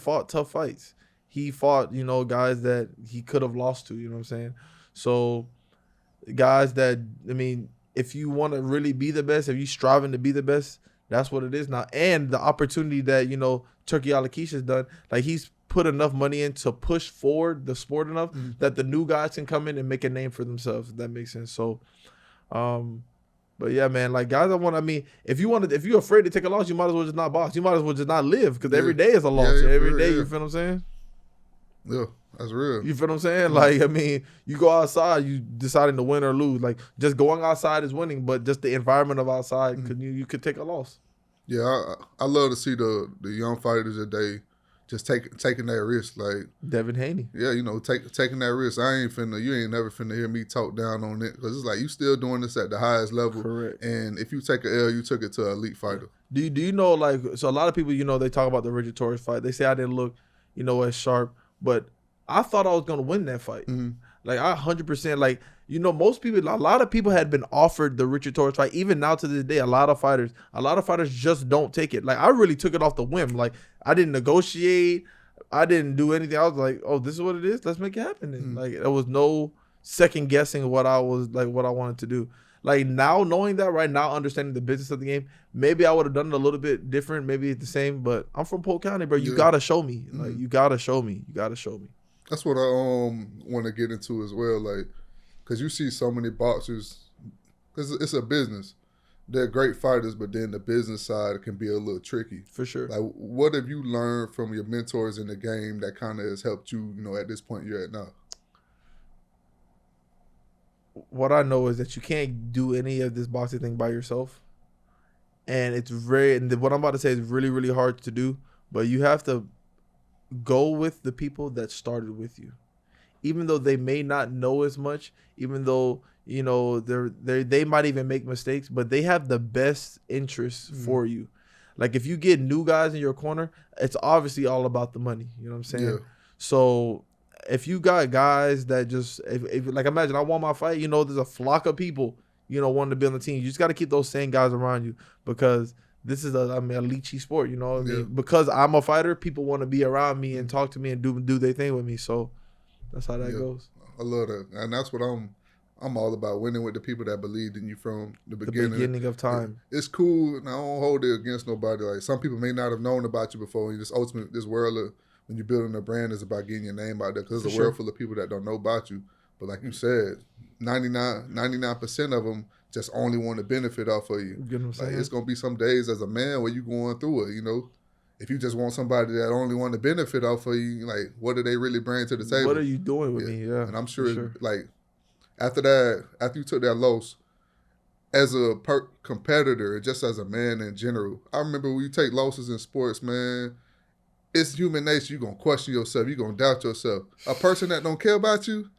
fought tough fights. He fought, you know, guys that he could have lost to, you know what I'm saying? So guys that, I mean, if you want to really be the best, if you're striving to be the best, that's what it is now. And the opportunity that, you know, Turkey Alakisha's done. Like, he's put enough money in to push forward the sport enough that the new guys can come in and make a name for themselves. If that makes sense. So, but yeah, man, like, guys, if you're afraid to take a loss, you might as well just not box. You might as well just not live, because every day is a loss. Every day, you feel what I'm saying? Yeah, that's real. You feel what I'm saying? Like, I mean, you go outside, you deciding to win or lose. Like, just going outside is winning, but just the environment of outside, you could take a loss. Yeah, I love to see the young fighters today just taking that risk. Like Devin Haney. Yeah, taking that risk. You ain't never finna hear me talk down on it, because it's like you still doing this at the highest level. Correct. And if you take an L, you took it to an elite fighter. Do you know, like, so a lot of people, they talk about the Richard Torres fight. They say I didn't look, as sharp, but I thought I was gonna win that fight. Like, I 100%, like, most people, a lot of people had been offered the Richard Torres fight. Even now to this day, a lot of fighters just don't take it. Like, I really took it off the whim. Like, I didn't negotiate. I didn't do anything. I was like, oh, this is what it is. Let's make it happen. And like, there was no second guessing what I wanted to do. Like, now knowing that, right now, understanding the business of the game, maybe I would have done it a little bit different, maybe the same, but I'm from Polk County, bro. You gotta show me. Like, you gotta show me. You gotta show me. That's what I want to get into as well, like, because you see so many boxers, because it's a business. They're great fighters, but then the business side can be a little tricky. For sure. Like, what have you learned from your mentors in the game that kind of has helped you, at this point you're at now? What I know is that you can't do any of this boxing thing by yourself. And what I'm about to say is really, really hard to do, but you have to go with the people that started with you. Even though they may not know as much, even though, they might even make mistakes, but they have the best interests for you. Like, if you get new guys in your corner, it's obviously all about the money. You know what I'm saying? Yeah. So if you got guys that just, if like, imagine I won my fight, there's a flock of people, wanting to be on the team. You just got to keep those same guys around you, because this is a leechy sport, because I'm a fighter, people want to be around me and talk to me and do their thing with me. So that's how that goes. I love that. And that's what I'm all about, winning with the people that believed in you from the beginning. The beginning of time. It's cool, and I don't hold it against nobody. Like, some people may not have known about you before, and this world of, when you're building a brand, is about getting your name out there, because there's a world full of people that don't know about you. But like you said, 99% of them just only want to benefit off of you. You know what I'm saying? It's going to be some days as a man where you going through it, If you just want somebody that only want to benefit off of you, like, what do they really bring to the table? What are you doing with me? Yeah. And I'm sure. Like, after you took that loss, as a competitor, just as a man in general, I remember when you take losses in sports, man, it's human nature. You're going to question yourself. You're going to doubt yourself. A person that don't care about you,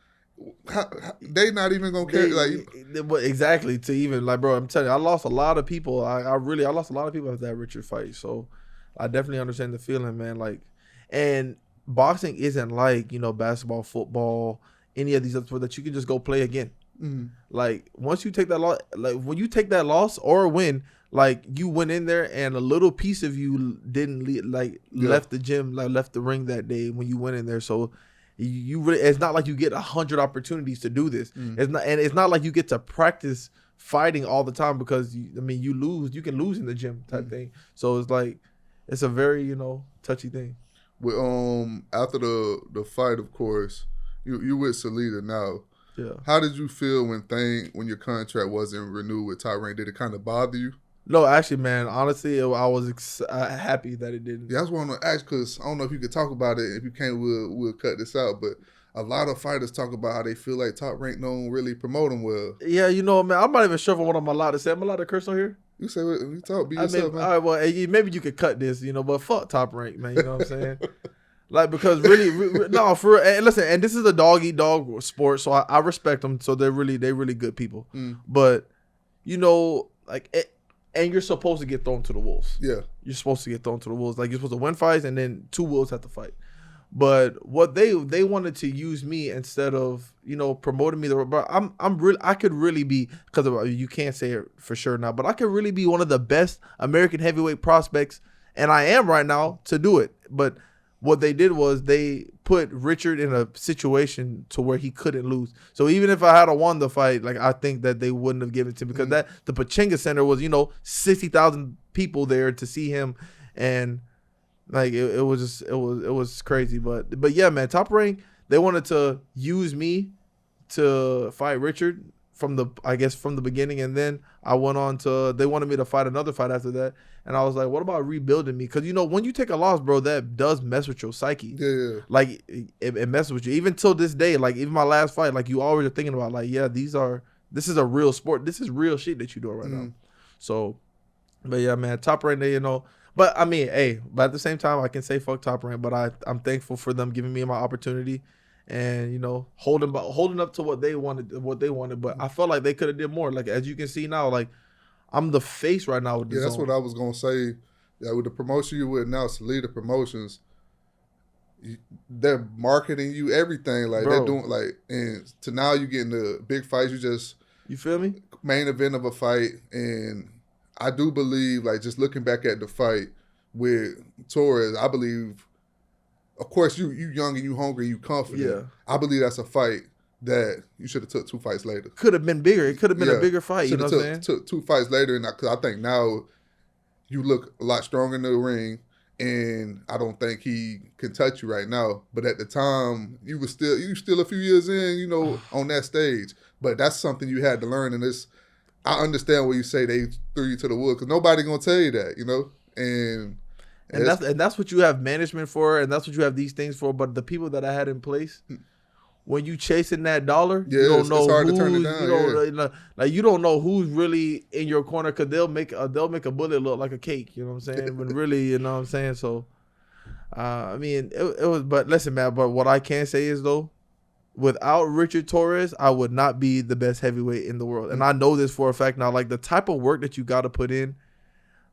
they not even going to care. Exactly. To even, like, bro, I'm telling you, I lost a lot of people. I lost a lot of people after that Richard fight. So I definitely understand the feeling, man. Like, and boxing isn't like, basketball, football, any of these other sports that you can just go play again. Like, once you take that loss, like, when you take that loss or win, like, you went in there and a little piece of you didn't left the gym, like, left the ring that day when you went in there. So you really, it's not like you get 100 opportunities to do this. It's not like you get to practice fighting all the time, because you can lose in the gym type thing. So it's like, it's a very, touchy thing. With after the fight, of course, you with Salida now. Yeah. How did you feel when your contract wasn't renewed with Top Rank? Did it kind of bother you? No, actually, man. Honestly, I was happy that it didn't. Yeah, that's what I'm gonna ask, because I don't know if you could talk about it. If you can't, we'll cut this out. But a lot of fighters talk about how they feel like Top Rank don't really promote them well. Yeah, man. I'm not even sure what I'm allowed to say. I'm allowed to curse on here. You say what you talk. Be yourself, man. All right, well, maybe you could cut this, but fuck Top Rank, man. You know what I'm saying? Like, because really, no, for real. And listen, and this is a dog eat dog sport, so I respect them. So they're really good people. But and you're supposed to get thrown to the wolves. Yeah, you're supposed to get thrown to the wolves. Like, you're supposed to win fights, and then two wolves have to fight. But what they wanted to use me instead of promoting me. But I could really be, because you can't say it for sure now, but I could really be one of the best American heavyweight prospects, and I am right now to do it. But what they did was they put Richard in a situation to where he couldn't lose. So even if I had won the fight, like, I think that they wouldn't have given it to him, because the Pachinga Center was 60,000 people there to see him, and Like it was just it was crazy. But yeah, man, Top Rank, they wanted to use me to fight Richard from the beginning, and then I went on to they wanted me to fight another fight after that, and I was like, what about rebuilding me? Because when you take a loss, bro, that does mess with your psyche. Yeah. Like it messes with you. Even till this day, like even my last fight, like you always are thinking about like, yeah, this is a real sport. This is real shit that you doing right now. So, but yeah, man, Top Rank, But I mean, but at the same time, I can say fuck Top Rank, but I'm thankful for them giving me my opportunity, and holding up to what they wanted. But I felt like they could have did more. Like as you can see now, like I'm the face right now with the Yeah, that's zone. what I was gonna say. Yeah, with the promotion you with now, Salida Promotions, they're marketing you everything. Like Bro. they're doing and to now you getting the big fights. You feel me? Main event of a fight, and I do believe, like, just looking back at the fight with Torres, I believe, of course, you young and you hungry and you confident. Yeah. I believe that's a fight that you should have took 2 fights later. Could have been bigger. It could have been a bigger fight. You know what I'm saying? Took 2 fights later, and cause I think now you look a lot stronger in the ring, and I don't think he can touch you right now. But at the time, you still a few years in, on that stage. But that's something you had to learn, and I understand what you say they threw you to the wood because nobody gonna tell you that, and that's what you have management for, and that's what you have these things for. But the people that I had in place, when you chasing that dollar, you don't know it's hard who's, to turn it down. you don't know who's really in your corner because they'll make a bullet look like a cake. You know what I'm saying? When really, you know what I'm saying? So, I mean, it was. But listen, man. But what I can say is though, without Richard Torres, I would not be the best heavyweight in the world. And I know this for a fact now. Like, the type of work that you got to put in,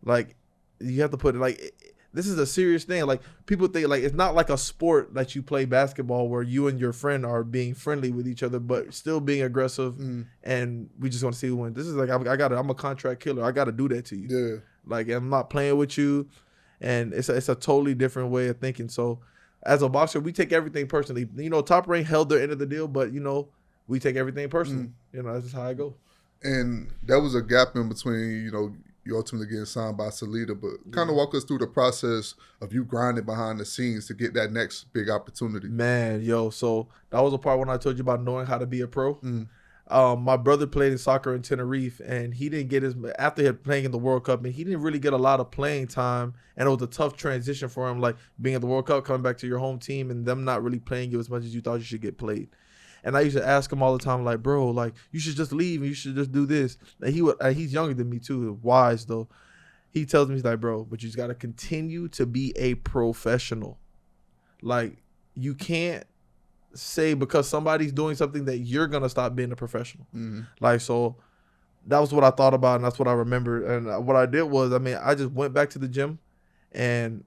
like, you have to put it, like, this is a serious thing. Like, people think, like, it's not like a sport that you play basketball where you and your friend are being friendly with each other, but still being aggressive, and we just want to see who wins. This is like, I'm a contract killer. I got to do that to you. Yeah. Like, I'm not playing with you, and it's a totally different way of thinking. So, as a boxer, we take everything personally. Top Rank held their end of the deal, but, we take everything personally. That's just how I go. And there was a gap in between, you ultimately getting signed by Salida, but kind of walk us through the process of you grinding behind the scenes to get that next big opportunity. Man, so that was a part when I told you about knowing how to be a pro. My brother played in soccer in Tenerife, and he didn't get after he had playing in the World Cup, and he didn't really get a lot of playing time, and it was a tough transition for him, like being at the World Cup, coming back to your home team, and them not really playing you as much as you thought you should get played. And I used to ask him all the time, like, bro, like, you should just leave, and you should just do this. And he's younger than me too, wise though. He tells me, he's like, bro, but you just got to continue to be a professional. Like, you can't say because somebody's doing something that you're gonna stop being a professional. Like, so that was what I thought about, and that's what I remember. And what I did was, I just went back to the gym, and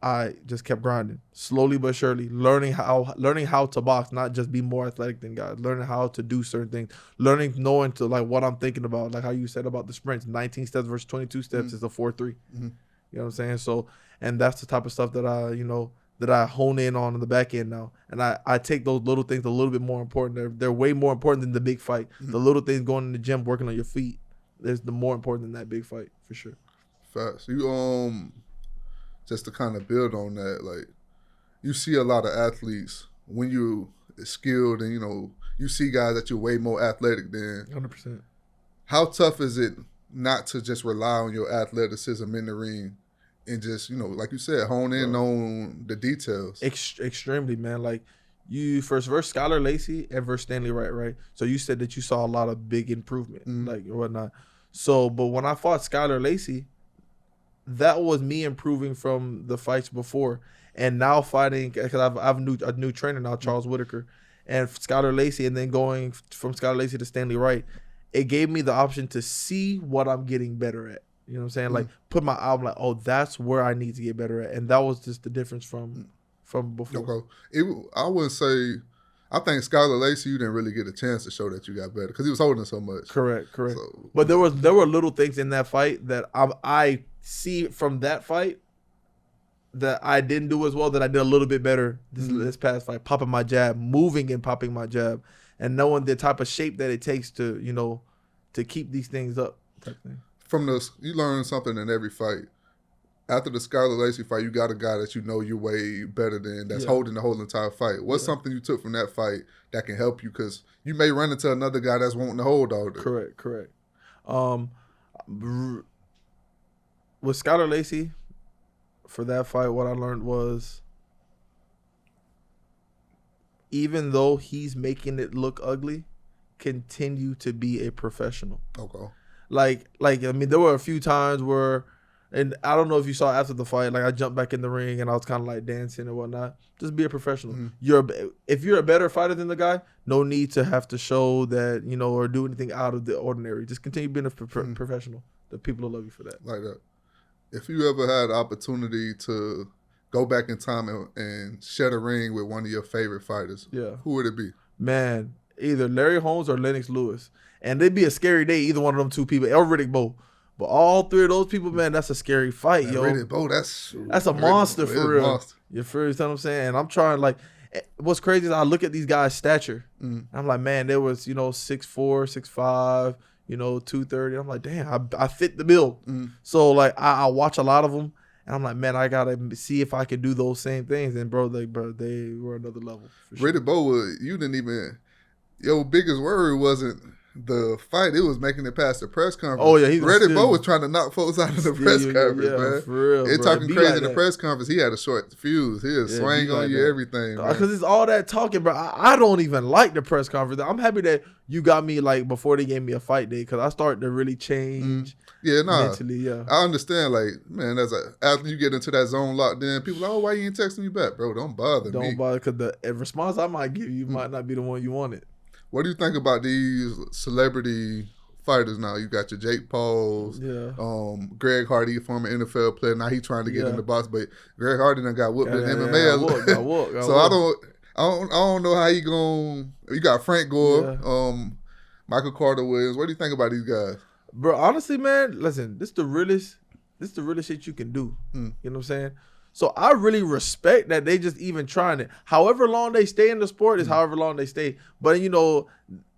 I just kept grinding, slowly but surely, learning how to box, not just be more athletic than guys, learning how to do certain things, knowing to like what I'm thinking about, like how you said about the sprints, 19 steps versus 22 steps is a 4-3. You know what I'm saying? So, and that's the type of stuff that I hone in on the back end now. And I take those little things a little bit more important. They're way more important than the big fight. The little things, going in the gym, working on your feet, is the more important than that big fight, for sure. Facts. You just to kind of build on that, like, you see a lot of athletes when you skilled and you see guys that you're way more athletic than. 100%. How tough is it not to just rely on your athleticism in the ring and just, like you said, hone in on the details? Extremely, man. Like, you first versus Skylar Lacey and versus Stanley Wright, right? So you said that you saw a lot of big improvement, like, or whatnot. So, but when I fought Skylar Lacey, that was me improving from the fights before, and now fighting, because I've a new trainer now, Charles Whitaker, and Skylar Lacey, and then going from Skylar Lacey to Stanley Wright, it gave me the option to see what I'm getting better at. You know what I'm saying? Like, put my eye, like, oh, that's where I need to get better at, and that was just the difference from before. Okay, I wouldn't say. I think Skylar Lacey, you didn't really get a chance to show that you got better because he was holding so much. Correct. So, but there were little things in that fight that I see from that fight that I didn't do as well, that I did a little bit better this past fight, popping my jab, moving and popping my jab, and knowing the type of shape that it takes to to keep these things up. Type thing. You learn something in every fight. After the Skylar Lacey fight, you got a guy that you know you're way better than, that's holding the whole entire fight. What's something you took from that fight that can help you? Because you may run into another guy that's wanting to hold all day. Correct. With Skylar Lacey, for that fight, what I learned was, even though he's making it look ugly, continue to be a professional. Okay. Like I mean, there were a few times where, and I don't know if you saw after the fight, like I jumped back in the ring and I was kind of like dancing and whatnot. Just be a professional. If you're a better fighter than the guy, no need to have to show that, or do anything out of the ordinary. Just continue being a professional. The people will love you for that. Like that. If you ever had the opportunity to go back in time and share a ring with one of your favorite fighters, who would it be? Man, either Larry Holmes or Lennox Lewis. And it'd be a scary day, either one of them two people, or Riddick Bowe. But all three of those people, man, that's a scary fight, yo. Riddick Bowe, that's a monster for real. You feel what I'm saying? And I'm trying, what's crazy is I look at these guys' stature. I'm like, man, there was, 6'4", 6'5", 230. I'm like, damn, I fit the bill. So, I watch a lot of them, and I'm like, man, I got to see if I can do those same things. And, bro, they were another level. For sure. Riddick Bowe, you didn't even, your biggest worry wasn't the fight, it was making it past the press conference. Oh, yeah. Riddick Bowe was trying to knock folks out of the press conference, man. For real, It talking crazy in the press conference. He had a short fuse. He'll swing on you, everything, man. Because it's all that talking, bro. I don't even like the press conference. I'm happy that you got me, before they gave me a fight day, because I started to really change mentally, I understand, man, after you get into that zone locked in, people are like, oh, why you ain't texting me back? Bro, don't bother me. Don't bother, because the response I might give you might not be the one you wanted. What do you think about these celebrity fighters now? You got your Jake Pauls, Greg Hardy, former NFL player. Now he trying to get in the box, but Greg Hardy done got whooped in MMA. Got whooped. So I don't know how he going. You got Frank Gore, Michael Carter Williams. What do you think about these guys? Bro, honestly, man, listen, this the realest shit you can do. You know what I'm saying? So I really respect that they just even trying it. However long they stay in the sport is however long they stay. But,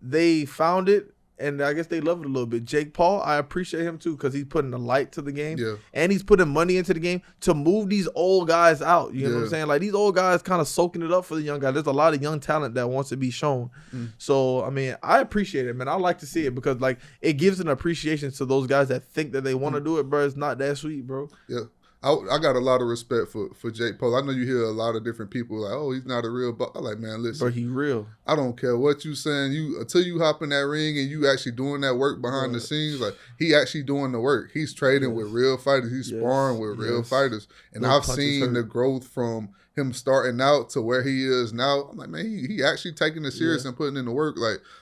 they found it, and I guess they love it a little bit. Jake Paul, I appreciate him, too, because he's putting a light to the game. Yeah. And he's putting money into the game to move these old guys out. You know what I'm saying? These old guys kind of soaking it up for the young guys. There's a lot of young talent that wants to be shown. So, I mean, I appreciate it, man. I like to see it because, it gives an appreciation to those guys that think that they want to do it, bro. It's not that sweet, bro. Yeah. I got a lot of respect for Jake Paul. I know you hear a lot of different people like, oh, he's not a real boxer. I'm like, man, listen. But he real. I don't care what you saying. Until you hop in that ring and you actually doing that work behind the scenes, he actually doing the work. He's trading with real fighters. He's sparring with real fighters. And I've seen the growth from him starting out to where he is now. I'm like, man, he actually taking it serious and putting in the work.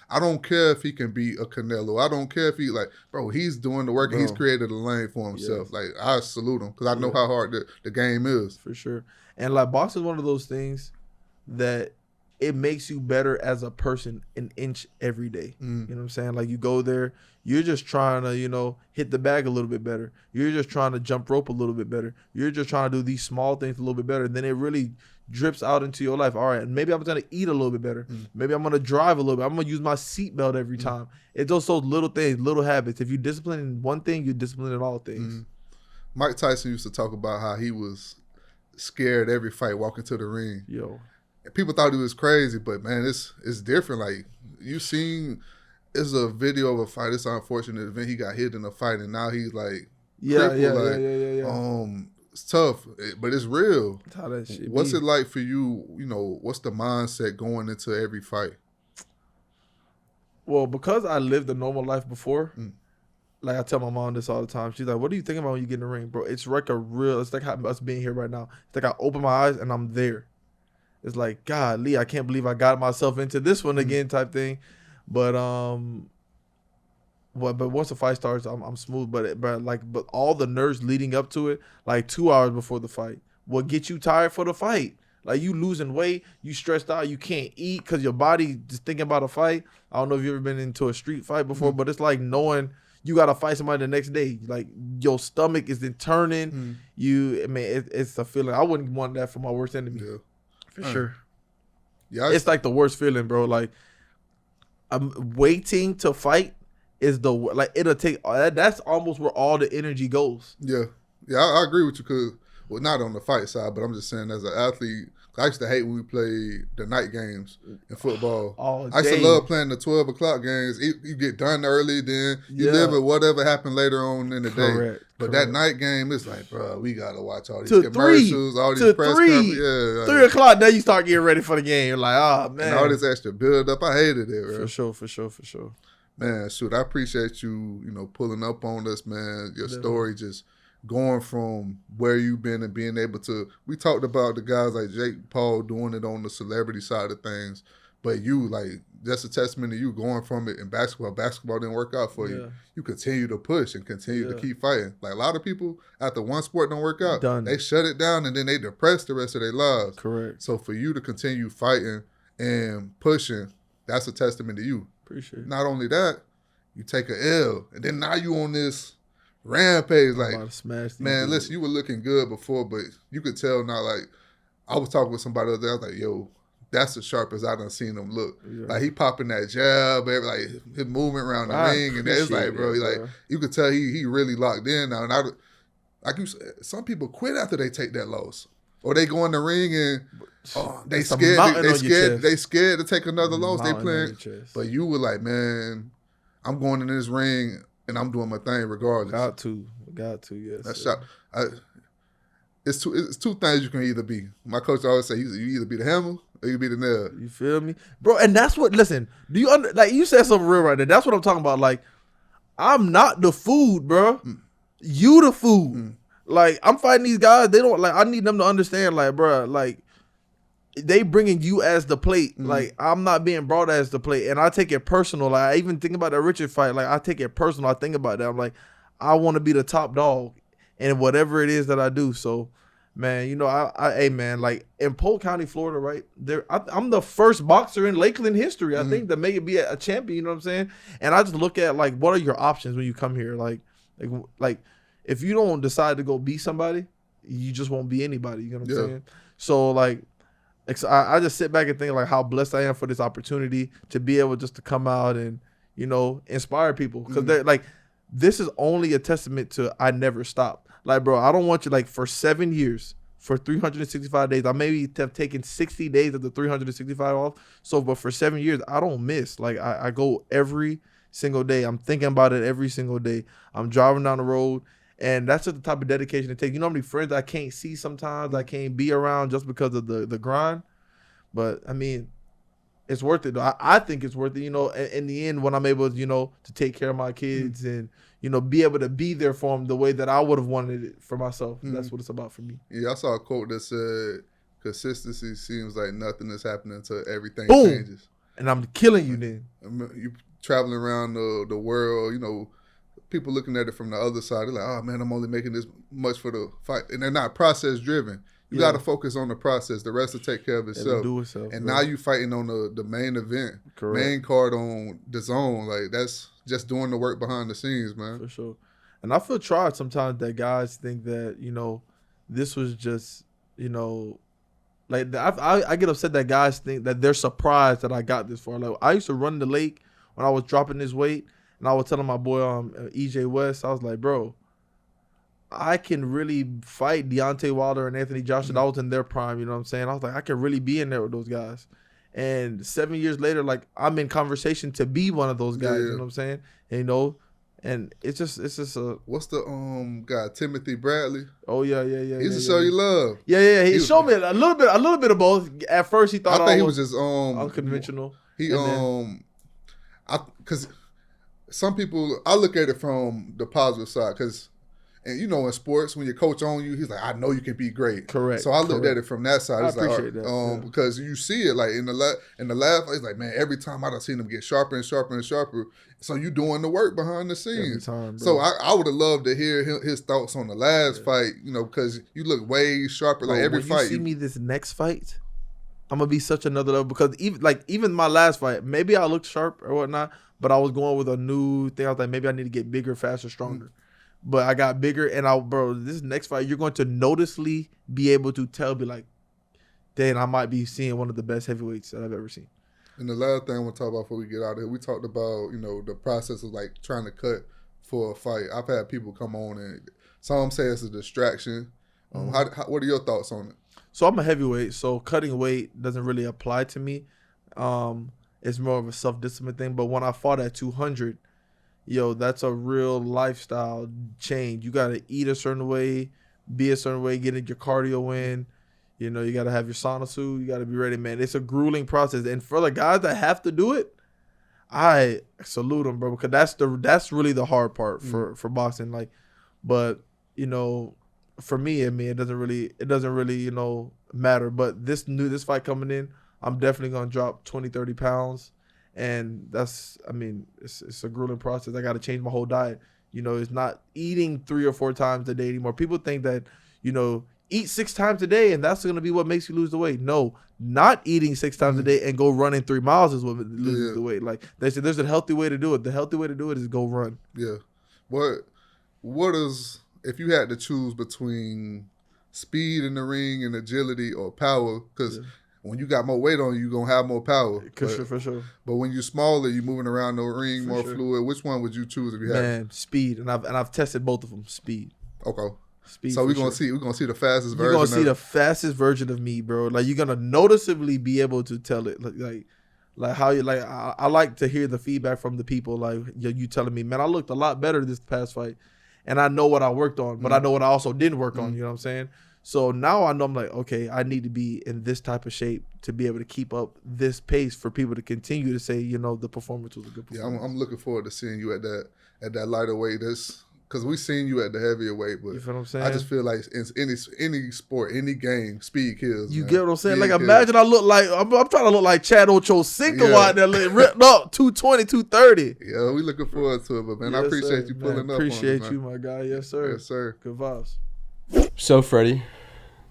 I don't care if he can beat a Canelo. I don't care if bro, he's doing the work and he's created a lane for himself. I salute him because I know how hard the game is. For sure. And boxing is one of those things that it makes you better as a person an inch every day. You know what I'm saying? You go there, you're just trying to, hit the bag a little bit better. You're just trying to jump rope a little bit better. You're just trying to do these small things a little bit better. Then it really drips out into your life. All right, maybe I'm going to eat a little bit better. Maybe I'm going to drive a little bit. I'm going to use my seatbelt every time. It's those little things, little habits. If you discipline in one thing, you're disciplined in all things. Mike Tyson used to talk about how he was scared every fight walking to the ring. People thought he was crazy, but man, it's different. You seen, it's a video of a fight. It's an unfortunate event. He got hit in a fight, and now he's crippled. It's tough, but it's real. That's how that shit What's be. it like for you? What's the mindset going into every fight? Well, because I lived a normal life before, I tell my mom this all the time. She's like, what do you think about when you get in the ring, bro? It's like it's like us being here right now. It's like I open my eyes and I'm there. It's like, golly, I can't believe I got myself into this one again type thing. But once the fight starts, I'm smooth. But all the nerves leading up to it, 2 hours before the fight, will get you tired for the fight. You losing weight, you stressed out, you can't eat because your body just thinking about a fight. I don't know if you've ever been into a street fight before, but it's like knowing you got to fight somebody the next day. Your stomach is then turning. It's a feeling. I wouldn't want that for my worst enemy. Yeah. For sure. Yeah, it's the worst feeling, bro. I'm waiting to fight is it'll take, that's almost where all the energy goes. Yeah. Yeah, I agree with you because, well, not on the fight side, but I'm just saying as an athlete, I used to hate when we played the night games in football. All I used to day. love playing the 12 o'clock games. You get done early, then you Yeah. live with whatever happened later on in the day. Correct. But that night game, it's like, bro, we got to watch all these To commercials, all these press conferences. Yeah, 3 o'clock, now you start getting ready for the game. You're like, oh, man. And all this extra build up. I hated it, bro. For sure. Man, shoot, I appreciate you, pulling up on us, man. Your story just going from where you've been and being able to, we talked about the guys like Jake Paul doing it on the celebrity side of things, but you, like, just a testament to you going from it in basketball. Basketball didn't work out for you. You continue to push and continue to keep fighting. Like, a lot of people, after one sport don't work out, they shut it down and then they depress the rest of their lives. Correct. So for you to continue fighting and pushing, that's a testament to you. Appreciate it. Not only that, you take a L, and then now you on this rampage. Like, man, listen, you were looking good before, but you could tell now. Like, I was talking with somebody the other day. I was like, yo, that's the sharpest I done seen him look. Yeah. Like, he popping that jab, like his movement around the ring, and it's like, bro, like you could tell he really locked in now. And like you said, some people quit after they take that loss, or they go in the ring and they scared. They scared to take another loss. They playing, but you were like, man, I'm going in this ring and I'm doing my thing regardless. Got to, yes. That's shot. It's two things you can either be. My coach always say, you either be the hammer or you be the nail. You feel me, bro? And that's what. Listen, do you like you said something real right there? That's what I'm talking about. Like, I'm not the food, bro. You the food. Like, I'm fighting these guys. They don't like. I need them to understand, like, bro, like, they bringing you as the plate. Like, I'm not being brought as the plate, and I take it personal. Like, I even think about that Richard fight. Like, I take it personal. I think about that. I'm like, I want to be the top dog in whatever it is that I do. So, man, hey, man, like, in Polk County, Florida, right there, I'm the first boxer in Lakeland history, I think, to make it be a champion. You know what I'm saying? And I just look at, like, what are your options when you come here? Like, if you don't decide to go be somebody, you just won't be anybody. You know what I'm saying? So, like, I just sit back and think, like, how blessed I am for this opportunity to be able just to come out and, inspire people. Because they're like, this is only a testament to I never stop. Like, bro, I don't want you, like, for 7 years, for 365 days, I maybe have taken 60 days of the 365 off. So, but for 7 years, I don't miss. Like, I go every single day. I'm thinking about it every single day. I'm driving down the road. And that's just the type of dedication it takes. You know how many friends I can't see sometimes, I can't be around just because of the grind? But, I mean, it's worth it. I think it's worth it, in the end when I'm able, to take care of my kids and, be able to be there for them the way that I would have wanted it for myself. That's what it's about for me. Yeah, I saw a quote that said, consistency seems like nothing is happening until everything changes. And I'm killing you then. You traveling around the world, people looking at it from the other side, they're like, oh, man, I'm only making this much for the fight. And they're not process-driven. You got to focus on the process. The rest will take care of itself. And now you fighting on the main event, main card on the zone. Like, that's just doing the work behind the scenes, man. For sure. And I feel tried sometimes that guys think that, this was just, like, I get upset that guys think that they're surprised that I got this far. Like, I used to run the lake when I was dropping this weight. And I was telling my boy EJ West, I was like, bro, I can really fight Deontay Wilder and Anthony Joshua. That was in their prime, you know what I'm saying? I was like, I can really be in there with those guys. And 7 years later, like, I'm in conversation to be one of those guys, you know what I'm saying? And, and it's just a... What's the guy, Timothy Bradley? Oh, yeah. He used to show you love. Yeah. He showed me a little bit of both. At first, he thought I think he was just unconventional. Because some people, I look at it from the positive side, because, and in sports, when your coach on you, he's like, I know you can be great. Correct. So I looked at it from that side. It's I appreciate that. Because you see it, like, in the last, it's like, man, every time I done seen him get sharper and sharper and sharper. So you doing the work behind the scenes. Every time, bro. So I would have loved to hear his thoughts on the last fight, because you look way sharper. Like, every fight. You see me this next fight, I'm going to be such another level. Because even my last fight, maybe I looked sharp or whatnot, but I was going with a new thing. I was like, maybe I need to get bigger, faster, stronger. But I got bigger, and bro, this next fight, you're going to noticeably be able to be like, dang, I might be seeing one of the best heavyweights that I've ever seen. And the last thing I want to talk about before we get out of here, we talked about, the process of, like, trying to cut for a fight. I've had people come on and Some say it's a distraction. What are your thoughts on it? So I'm a heavyweight, so cutting weight doesn't really apply to me. It's more of a self-discipline thing. But when I fought at 200, that's a real lifestyle change. You got to eat a certain way, be a certain way, get your cardio in. You got to have your sauna suit. You got to be ready, man. It's a grueling process. And for the guys that have to do it, I salute them, bro, because that's really the hard part for boxing. But for me, it doesn't really matter. But this fight coming in, I'm definitely gonna drop 20, 30 pounds, and it's a grueling process. I got to change my whole diet. It's not eating 3 or 4 times a day anymore. People think that eat 6 times a day and that's gonna be what makes you lose the weight. No, not eating 6 times a day and go running 3 miles is what loses the weight. Like they said, there's a healthy way to do it. The healthy way to do it is go run. Yeah. What is, if you had to choose between speed in the ring and agility or power? Because when you got more weight on you, you're going to have more power. For sure. But when you're smaller, you're moving around the ring, more fluid. Which one would you choose if you had? Man, speed. And I've tested both of them. Speed. Okay. Speed. So we're gonna see the fastest version. You're gonna see the fastest version of me, bro. Like you're gonna noticeably be able to tell it. Like how you like. I like to hear the feedback from the people. Like you telling me, man, I looked a lot better this past fight, and I know what I worked on, but I know what I also didn't work on. You know what I'm saying? So now I know I'm like, okay, I need to be in this type of shape to be able to keep up this pace for people to continue to say, the performance was a good performance. Yeah, I'm looking forward to seeing you at that lighter weight. Because we've seen you at the heavier weight, but you feel what I'm saying? I just feel like in any sport, any game, speed kills. You man. get what I'm saying? Speed like imagine kills. I look like I'm trying to look like Chad Ochocinco out there, ripped up 220, 230. Yeah, we looking forward to it, but man, I appreciate you pulling up. Appreciate on you, my guy. Yes, sir. Yes, sir. Good vibes. So Freddie,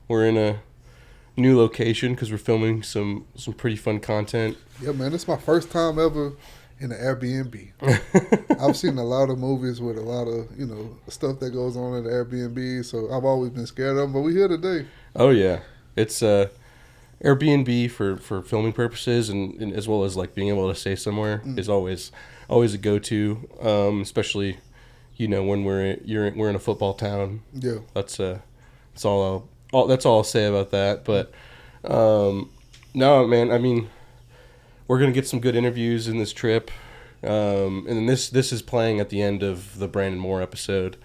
we're in a new location because we're filming some pretty fun content. Yeah, man, it's my first time ever in an Airbnb. I've seen a lot of movies with a lot of, stuff that goes on in the Airbnb, so I've always been scared of them, but we're here today. Oh, yeah. It's Airbnb for filming purposes and as well as, like, being able to stay somewhere is always a go-to, especially, when we're in a football town. Yeah. That's all I'll say about that. But, no, man, I mean, we're going to get some good interviews in this trip. And then this is playing at the end of the Brandon Moore episode,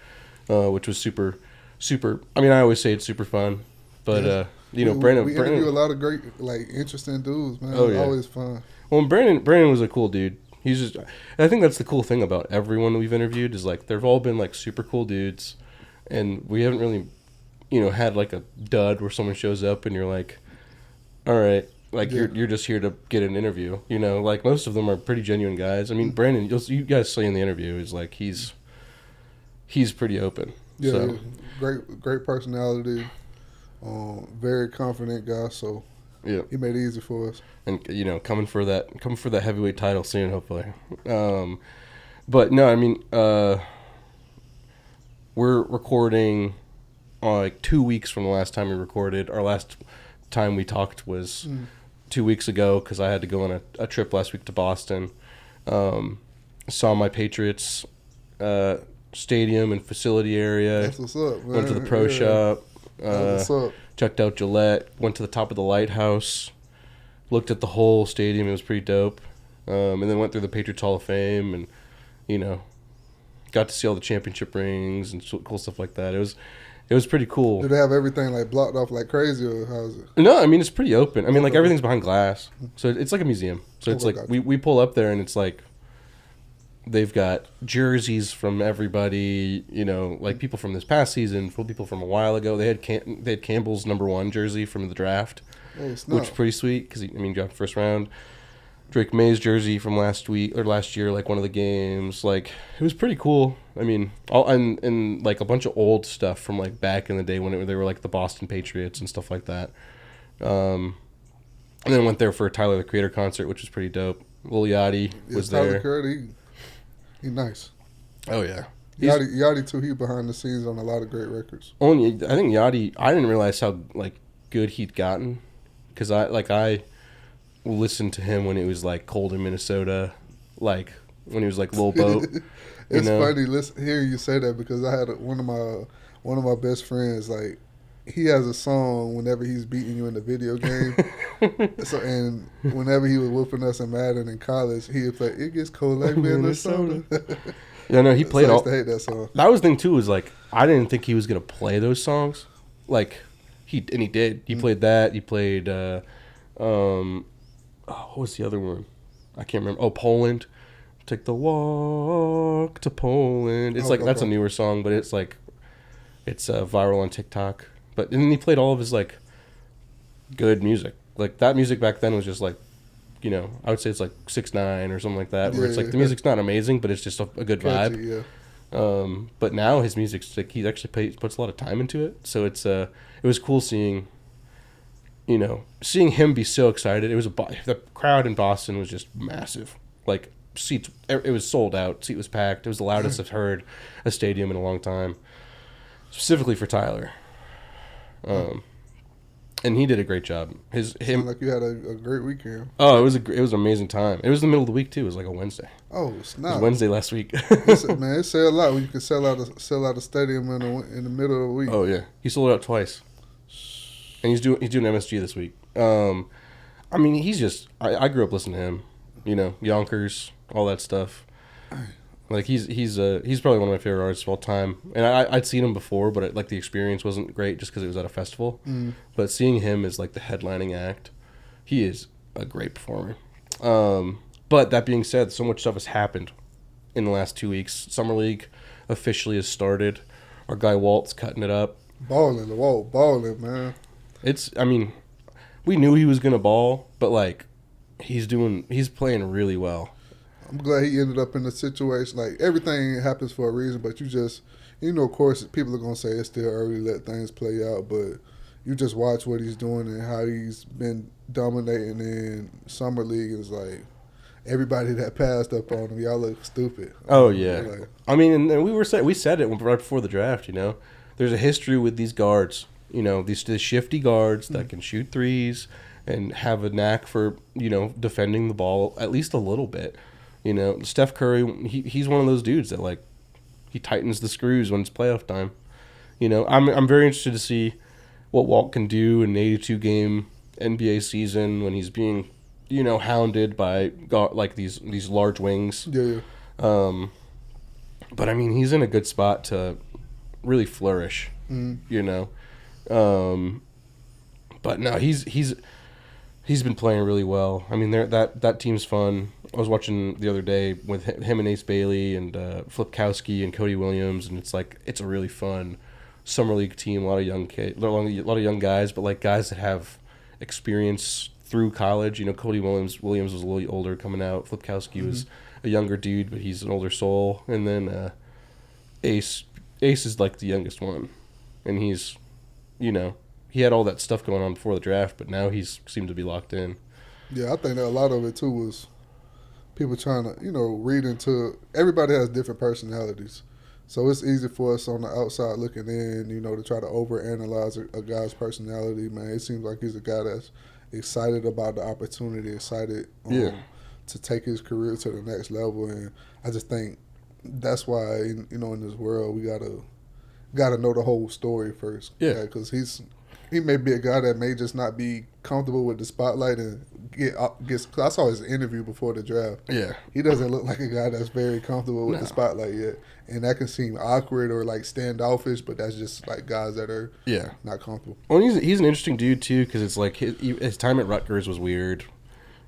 which was super, super. I mean, I always say it's super fun. But, Brandon. We interview a lot of great, interesting dudes, man. Oh, it's yeah. always fun. Well, Brandon was a cool dude. He's just, I think that's the cool thing about everyone that we've interviewed is, they've all been, super cool dudes. And we haven't really, had, a dud where someone shows up and you're like, all right. You're just here to get an interview, most of them are pretty genuine guys. I mean, Brandon, you guys say in the interview is he's pretty open. Yeah, so. great personality, very confident guy. So yeah, he made it easy for us. And coming for that heavyweight title soon, hopefully. But no, I mean, we're recording 2 weeks from the last time we recorded. Our last time we talked was 2 weeks ago because I had to go on a trip last week to Boston. Saw my Patriots stadium and facility area. That's what's up, man. Went to the pro shop. That's what's up. Checked out Gillette. Went to the top of the lighthouse. Looked at the whole stadium. It was pretty dope. And then went through the Patriots Hall of Fame and, got to see all the championship rings and cool stuff like that. It was pretty cool. Do they have everything blocked off like crazy, or how is it? No, I mean it's pretty open. I mean everything's behind glass, so it's like a museum. So it's we pull up there and it's they've got jerseys from everybody. People from this past season, people from a while ago. They had Campbell's #1 jersey from the draft, which was pretty sweet because he dropped first round. Drake May's jersey from last year, one of the games. It was pretty cool. I mean, and a bunch of old stuff from back in the day when they were the Boston Patriots and stuff like that. And then went there for a Tyler the Creator concert, which was pretty dope. Lil Yachty was Tyler there. Creator, he nice. Oh yeah, Yachty too. He behind the scenes on a lot of great records. Only I think Yachty. I didn't realize how good he'd gotten because I listened to him when it was cold in Minnesota, when he was Lil Boat. It's funny hearing you say that because I had one one of my best friends, like, he has a song whenever he's beating you in the video game. And whenever he was whooping us in Madden in college, he would play "It Gets Cold Like Minnesota." Yeah, no, he played so I all. used to hate that song. That was the thing too. Was like I didn't think he was gonna play those songs. Like he did. He played that. He played. What was the other one? I can't remember. Oh, Poland. Take the walk to Poland. It's that's a newer song, but it's like it's viral on TikTok. But and then he played all of his like good music. Like that music back then was just like, I would say it's like 6ix9ine or something like that. Where it's like the music's not amazing, but it's just a good Catchy, vibe. Yeah. But now his music's like he actually puts a lot of time into it. So it was cool seeing him be so excited. It was the crowd in Boston was just massive. Like seats, it was sold out. Seat was packed. It was the loudest I've heard a stadium in a long time, specifically for Tyler. And he did a great job. Sound like you had a great weekend. Oh, it was an amazing time. It was the middle of the week too. It was like a Wednesday. Oh, snap! It was Wednesday last week. Man, it said a lot when you can sell out a stadium in the middle of the week. Oh yeah, he sold it out twice, and he's doing MSG this week. I mean, he's just I grew up listening to him. Yonkers, all that stuff. Like he's probably one of my favorite artists of all time, and I'd seen him before, but the experience wasn't great just because it was at a festival. But seeing him as like the headlining act, he is a great performer. But that being said, so much stuff has happened in the last 2 weeks. Summer League officially has started. Our guy Walt's cutting it up. Balling, man. We knew he was gonna ball, but like he's playing really well. I'm glad he ended up in the situation. Like, everything happens for a reason, but you just, of course, people are going to say it's still early, let things play out, but you just watch what he's doing and how he's been dominating in Summer League. It's like, everybody that passed up on him, y'all look stupid. Oh, yeah. And we said it right before the draft, There's a history with these guards, these shifty guards that can shoot threes and have a knack for, defending the ball at least a little bit. Steph Curry, he's one of those dudes that like he tightens the screws when it's playoff time. I'm very interested to see what Walt can do in an 82 game NBA season when he's being, hounded by like these large wings. Yeah. But he's in a good spot to really flourish. But no, he's been playing really well. That team's fun. I was watching the other day with him and Ace Bailey and Flipkowski and Cody Williams, and it's a really fun summer league team. A lot of young kids, a lot of young guys, but like guys that have experience through college. Cody Williams was a little older coming out. Flipkowski was a younger dude, but he's an older soul. And then Ace is like the youngest one, and he's, he had all that stuff going on before the draft, but now he's seemed to be locked in. Yeah, I think that a lot of it too was people trying to, read into. Everybody has different personalities, so it's easy for us on the outside looking in, to try to overanalyze a guy's personality. Man, it seems like he's a guy that's excited about the opportunity, excited to take his career to the next level, and I just think that's why in this world we gotta know the whole story first. Yeah, because he may be a guy that may just not be comfortable with the spotlight and gets. I saw his interview before the draft. Yeah, he doesn't look like a guy that's very comfortable with the spotlight yet, and that can seem awkward or like standoffish. But that's just like guys that are not comfortable. Well, he's an interesting dude too because it's like his time at Rutgers was weird.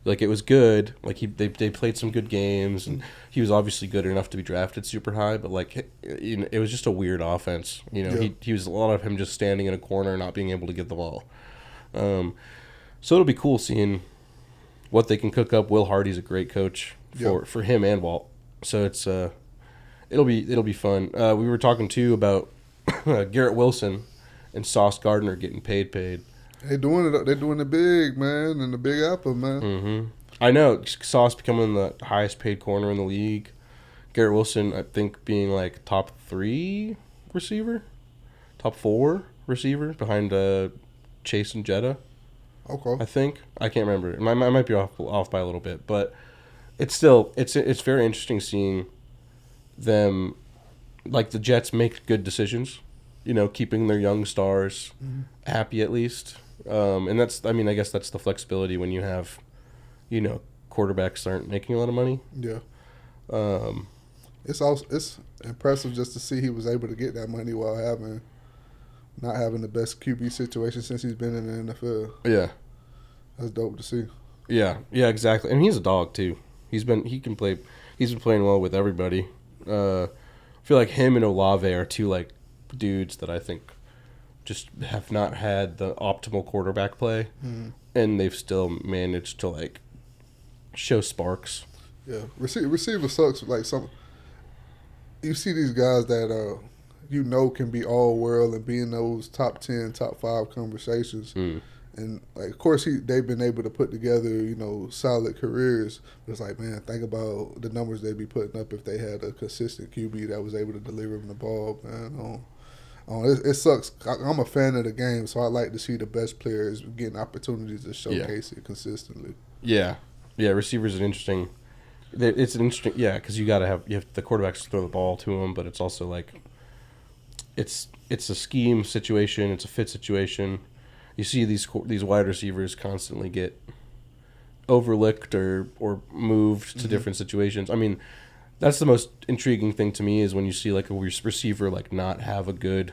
Like it was good. Like they played some good games, and he was obviously good enough to be drafted super high. But like it was just a weird offense. He was a lot of him just standing in a corner, not being able to get the ball. So it'll be cool seeing what they can cook up. Will Hardy's a great coach for him and Walt. So it's it'll be fun. We were talking too about Garrett Wilson and Sauce Gardner getting paid. They're doing it. They're doing it big, man, in the Big Apple, man. Mm-hmm. I know Sauce becoming the highest paid corner in the league. Garrett Wilson, I think, being like top 3 receiver, top 4 receiver behind Chase and Jetta. Okay. I think I can't remember. I might be off by a little bit, but it's still it's very interesting seeing them, like the Jets make good decisions. keeping their young stars happy at least. And that's, I mean, I guess that's the flexibility when you have, quarterbacks aren't making a lot of money. Yeah. It's impressive just to see he was able to get that money while not having the best QB situation since he's been in the NFL. Yeah. That's dope to see. Yeah, exactly. And he's a dog too. He's been playing well with everybody. I feel like him and Olave are two like dudes that I think just have not had the optimal quarterback play, and they've still managed to like show sparks. Yeah, receiver sucks. Like you see these guys that can be all world and be in those top 10, top 5 conversations. And like, of course, they've been able to put together, solid careers. But it's like, man, think about the numbers they'd be putting up if they had a consistent QB that was able to deliver them the ball. Man, it sucks. I'm a fan of the game, so I like to see the best players getting opportunities to showcase it consistently. Yeah, receivers are interesting. It's an interesting, because you have the quarterbacks to throw the ball to them, but it's also like it's a scheme situation, it's a fit situation. You see these wide receivers constantly get overlooked or moved to different situations. I mean, that's the most intriguing thing to me is when you see like a receiver like not have a good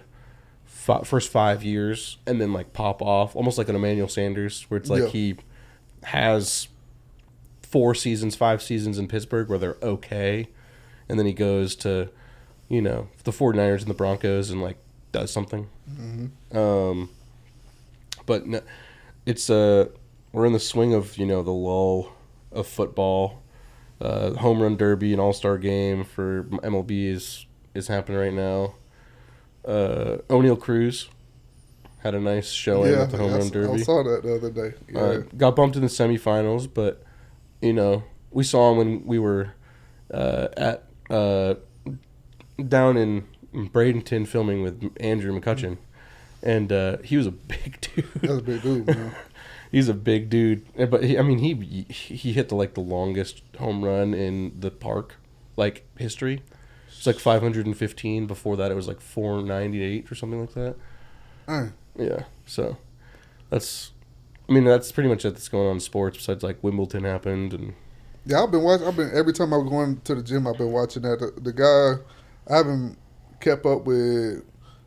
first 5 years and then like pop off, almost like an Emmanuel Sanders, where it's like he has 5 seasons in Pittsburgh where they're okay, and then he goes to the 49ers and the Broncos and like does something. But no, it's we're in the swing of the lull of football. Home run derby and all-star game for MLB is happening right now. O'Neal Cruz had a nice showing at the home run derby. I saw that the other day. Yeah. Got bumped in the semifinals, but we saw him when we were down in Bradenton filming with Andrew McCutcheon. And he was a big dude. That's a big dude, man. He's a big dude, but he hit the longest home run in the park history. It's like 515. Before that, it was like 498 or something like that. Yeah, so that's pretty much it that's going on in sports. Besides like Wimbledon happened and I've been every time I'm going to the gym. I've been watching that. The guy I haven't kept up with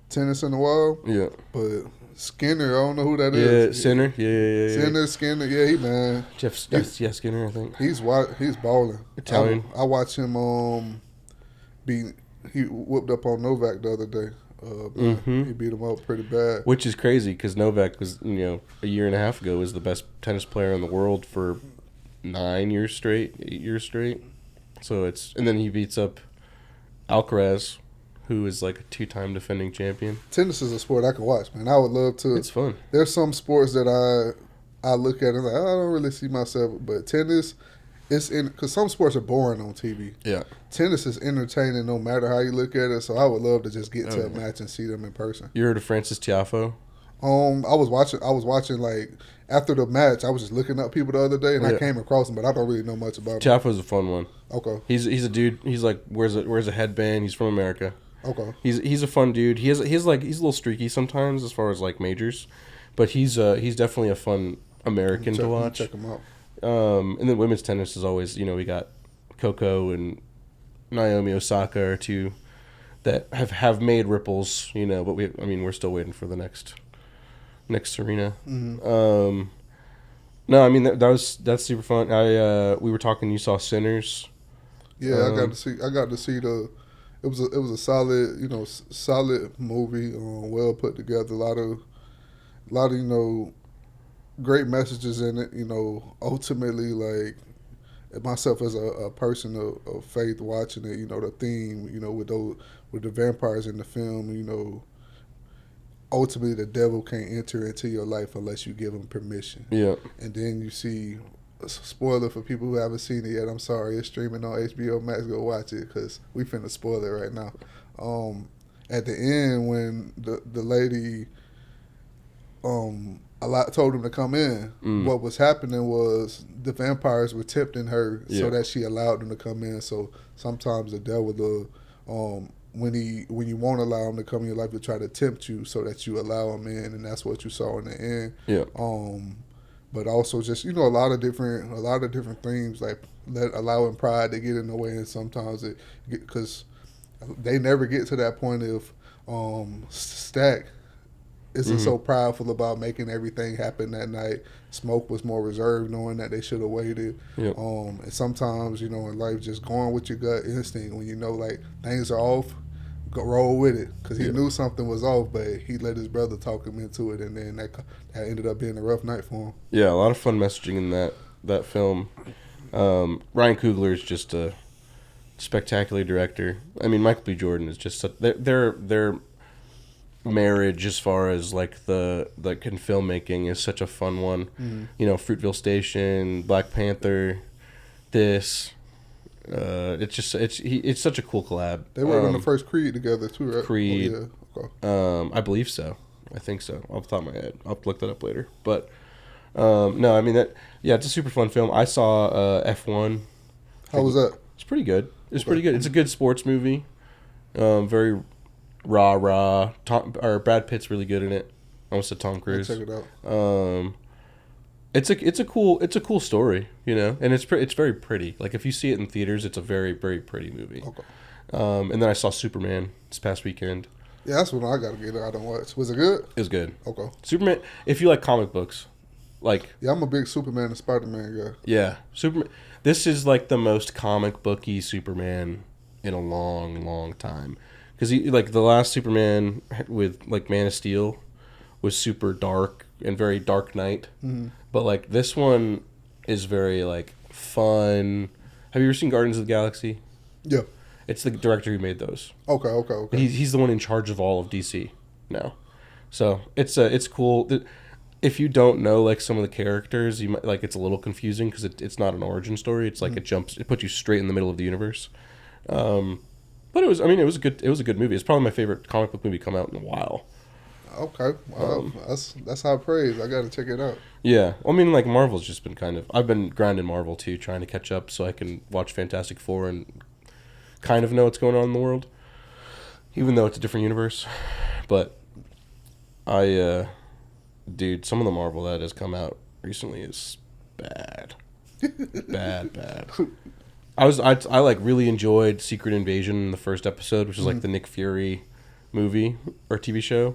tennis in a while. Yeah. But Skinner, I don't know who that is. Yeah, Sinner. Yeah. Skinner. Yeah, he man. Skinner, I think. He's balling. Italian. I watched him he whooped up on Novak the other day. He beat him up pretty bad. Which is crazy because Novak was, a year and a half ago was the best tennis player in the world for 8 years straight. So and then he beats up Alcaraz, who is like a 2-time defending champion. Tennis is a sport I can watch, man. I would love to. It's fun. There's some sports that I look at and like, I don't really see myself, but tennis, because some sports are boring on TV. Yeah. Tennis is entertaining no matter how you look at it, so I would love to just get to a match and see them in person. You heard of Francis Tiafoe? I was watching like after the match. I was just looking up people the other day, and I came across him, but I don't really know much about him. Tiafoe's a fun one. Okay. He's a dude. He's like wears a headband. He's from America. Okay. He's a fun dude. He's a little streaky sometimes as far as like majors, but he's definitely a fun American to watch. Check him out. And then women's tennis is always we got Coco and Naomi Osaka are two that have made ripples, but we're still waiting for the next Serena. Mm-hmm. No, that's super fun. We were talking. You saw Sinners. Yeah, I got to see the. It was a solid solid movie, well put together. A lot of great messages in it. Ultimately, like myself as a person of faith watching it, the theme, with the vampires in the film, ultimately the devil can't enter into your life unless you give him permission. Yeah. And then you see, spoiler for people who haven't seen it yet, I'm sorry, it's streaming on HBO Max. Go watch it because we finna spoil it right now. At the end, when the lady told him to come in, what was happening was the vampires were tempting her so that she allowed them to come in. So sometimes the devil will when you won't allow him to come in your life, to try to tempt you so that you allow him in, and that's what you saw in the end. Yeah. But also just a lot of different things like allowing pride to get in the way, and sometimes because they never get to that point if Stack isn't so prideful about making everything happen that night. Smoke was more reserved, knowing that they should have waited. Yep. And sometimes, in life, just going with your gut instinct when you know like things are off, go roll with it, because he knew something was off, but he let his brother talk him into it, and then that ended up being a rough night for him. Yeah, a lot of fun messaging in that film. Ryan Coogler is just a spectacular director. I mean, Michael B. Jordan is just their marriage as far as like the in filmmaking is such a fun one. Mm-hmm. Fruitvale Station, Black Panther, this. It's such a cool collab. They were in the first Creed together too, right? Creed. Oh, yeah. Okay. I believe so. I think so. Off the top of my head, I'll look that up later. But no, I mean it's a super fun film. I saw F1. How was that? It's pretty good. It's pretty good. It's a good sports movie. Very rah. Brad Pitt's really good in it. I almost said Tom Cruise. Check it out. It's a cool story, and it's very pretty. Like if you see it in theaters, it's a very, very pretty movie. Okay. And then I saw Superman this past weekend. Yeah, that's what I gotta get out and watch. Was it good? It was good. Okay. Superman. If you like comic books, yeah, I'm a big Superman and Spider-Man guy. Yeah, Superman. This is like the most comic booky Superman in a long, long time. Because the last Superman with like Man of Steel was super dark and very Dark Knight. Mm-hmm. But like this one is very like fun. Have you ever seen Guardians of the Galaxy? Yeah. It's the director who made those. Okay. He's the one in charge of all of DC now. So it's cool. If you don't know like some of the characters, you might like it's a little confusing because it's not an origin story. It's like it puts you straight in the middle of the universe. But it was a good movie. It's probably my favorite comic book movie come out in a while. Okay, that's high praise. I got to check it out. Yeah, I mean, like Marvel's just been I've been grinding Marvel too, trying to catch up so I can watch Fantastic Four and kind of know what's going on in the world, even though it's a different universe. But dude, some of the Marvel that has come out recently is bad, bad. I like really enjoyed Secret Invasion in the first episode, which is like the Nick Fury movie or TV show.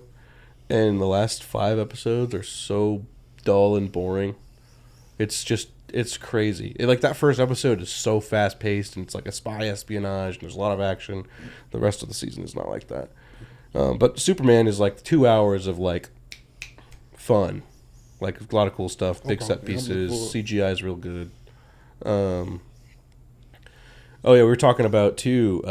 And the last 5 episodes are so dull and boring. It's crazy. Like that first episode is so fast paced and it's like a spy espionage and there's a lot of action. The rest of the season is not like that. But Superman is like 2 hours of like fun. Like a lot of cool stuff, big set pieces, CGI is real good. Oh yeah, we were talking about too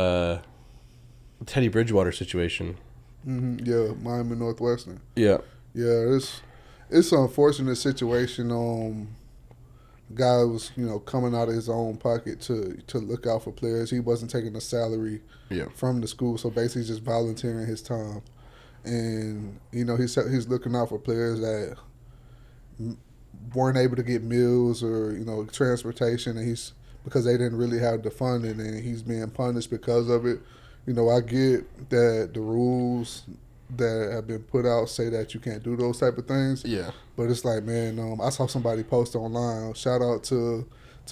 Teddy Bridgewater situation. Mm-hmm. Yeah, Miami Northwestern. Yeah, it's an unfortunate situation. Guy was coming out of his own pocket to look out for players. He wasn't taking a salary from the school, so basically just volunteering his time. And he's looking out for players that weren't able to get meals or transportation, and because they didn't really have the funding, and he's being punished because of it. I get that the rules that have been put out say that you can't do those type of things. Yeah. But it's like, man, I saw somebody post online. Shout out to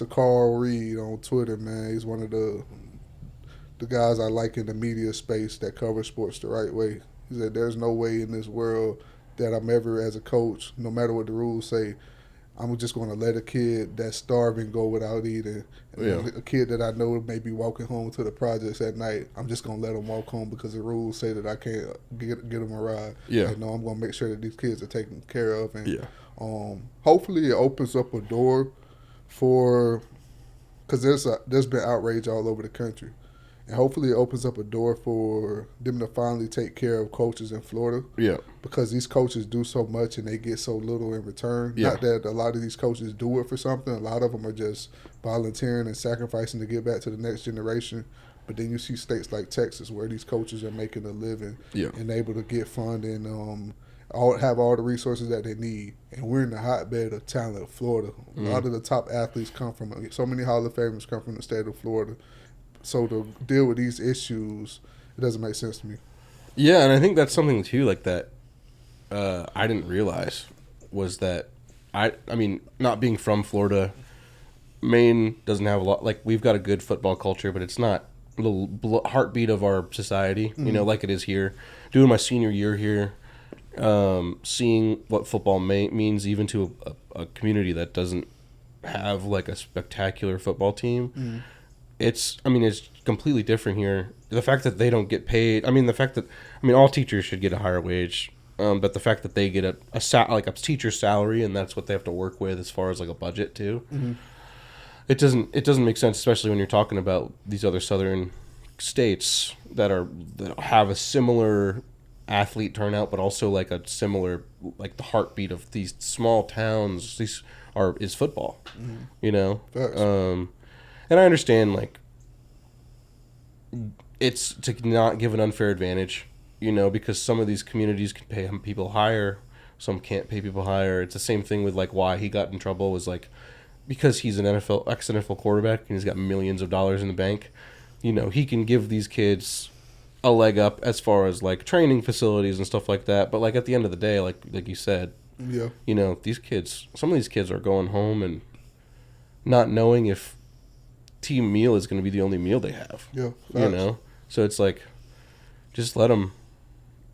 Carl Reed on Twitter, man. He's one of the guys I like in the media space that covers sports the right way. He said, there's no way in this world that I'm ever, as a coach, no matter what the rules say, I'm just going to let a kid that's starving go without eating. A kid that I know may be walking home to the projects at night, I'm just going to let him walk home because the rules say that I can't get him a ride. Yeah. I'm going to make sure that these kids are taken care of. And hopefully it opens up a door for – because there's been outrage all over the country. And hopefully it opens up a door for them to finally take care of coaches in Florida. Yeah. Because these coaches do so much and they get so little in return. Yeah. Not that a lot of these coaches do it for something. A lot of them are just volunteering and sacrificing to give back to the next generation. But then you see states like Texas where these coaches are making a living and able to get funding, have all the resources that they need. And we're in the hotbed of talent, Florida. A lot of the top athletes come from, so many Hall of Famers come from the state of Florida. So to deal with these issues, It doesn't make sense to me. Yeah, and I think that's something too, like that. I didn't realize was that I mean, not being from Florida, Maine doesn't have a lot. Like we've got a good football culture, but it's not a little heartbeat of our society. You know, like it is here. Doing my senior year here, seeing what football means even to a community that doesn't have like a spectacular football team. It's completely different here. The fact that they don't get paid. All teachers should get a higher wage. But the fact that they get a teacher's salary and that's what they have to work with as far as like a budget too. It doesn't make sense, especially when you're talking about these other southern states that have a similar athlete turnout, but also like a similar, like the heartbeat of these small towns. Is football, you know. And I understand like it's to not give an unfair advantage, you know, because some of these communities can pay people higher, some can't pay people higher. It's the same thing with like why he got in trouble was like because he's an ex-NFL quarterback and he's got millions of dollars in the bank. You know, he can give these kids a leg up as far as like training facilities and stuff like that. But like at the end of the day, like you said, you know, some of these kids are going home and not knowing if team meal is going to be the only meal they have. Yeah, you know. So it's like, just let them.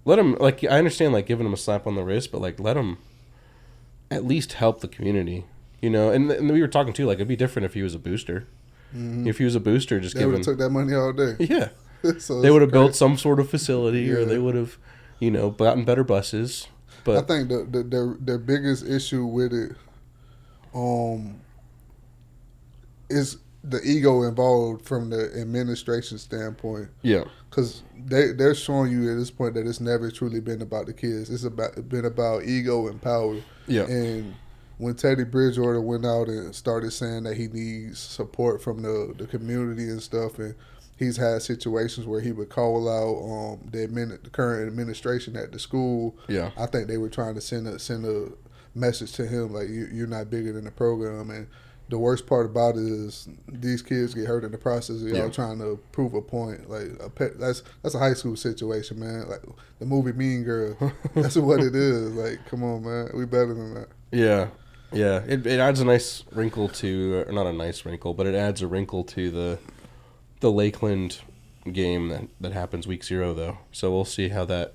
Like I understand, like giving them a slap on the wrist, but like let them at least help the community. You know, and we were talking too. Like it'd be different if he was a booster. If he was a booster, just they would have took that money all day. Yeah, So they would have built some sort of facility, or they would have, you know, gotten better buses. But I think the biggest issue with it, is the ego involved from the administration standpoint. Yeah, because they're showing you at this point that it's never truly been about the kids. It's been about ego and power. Yeah, and when Teddy Bridgewater went out and started saying that he needs support from the community and stuff, and he's had situations where he would call out the current administration at the school. Yeah, I think they were trying to send a message to him like you're not bigger than the program. And the worst part about it is these kids get hurt in the process of y'all trying to prove a point. Like that's a high school situation, man. Like the movie Mean Girl. That's what it is. Like, come on, man. We better than that. Yeah. Yeah. It adds a nice wrinkle to, or not a nice wrinkle, but it adds a wrinkle to the Lakeland game that happens week 0 though. So we'll see how that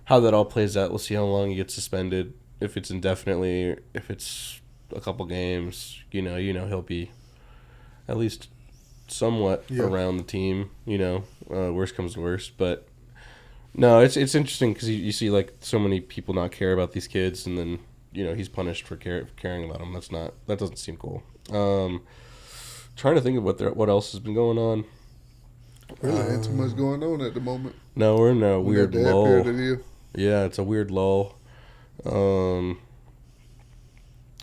all plays out. We'll see how long he gets suspended. If it's indefinitely, if it's a couple games, you know, he'll be at least somewhat around the team, you know, worst comes to worst. But no, it's interesting because you see like so many people not care about these kids, and then, you know, he's punished for caring about them. That doesn't seem cool. Trying to think of what else has been going on. Really ain't too much going on at the moment. No, we're in a weird lull. Yeah, it's a weird lull.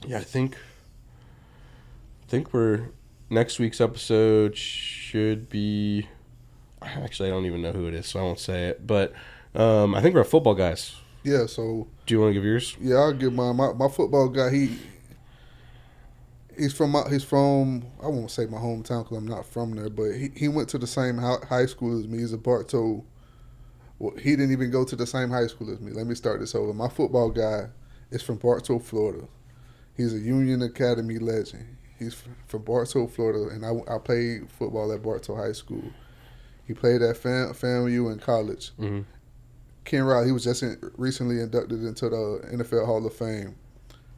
Yeah, I think we're next week's episode should be. Actually, I don't even know who it is, so I won't say it. But I think we're football guys. Yeah. So. Do you want to give yours? Yeah, I'll give mine. My football guy. He's from. I won't say my hometown because I'm not from there, but he went to the same high school as me. He's a Bartow. Well, he didn't even go to the same high school as me. Let me start this over. My football guy is from Bartow, Florida. He's a Union Academy legend. He's from Bartow, Florida, and I played football at Bartow High School. He played at FAMU in college. Mm-hmm. Ken Riley, he was just recently inducted into the NFL Hall of Fame.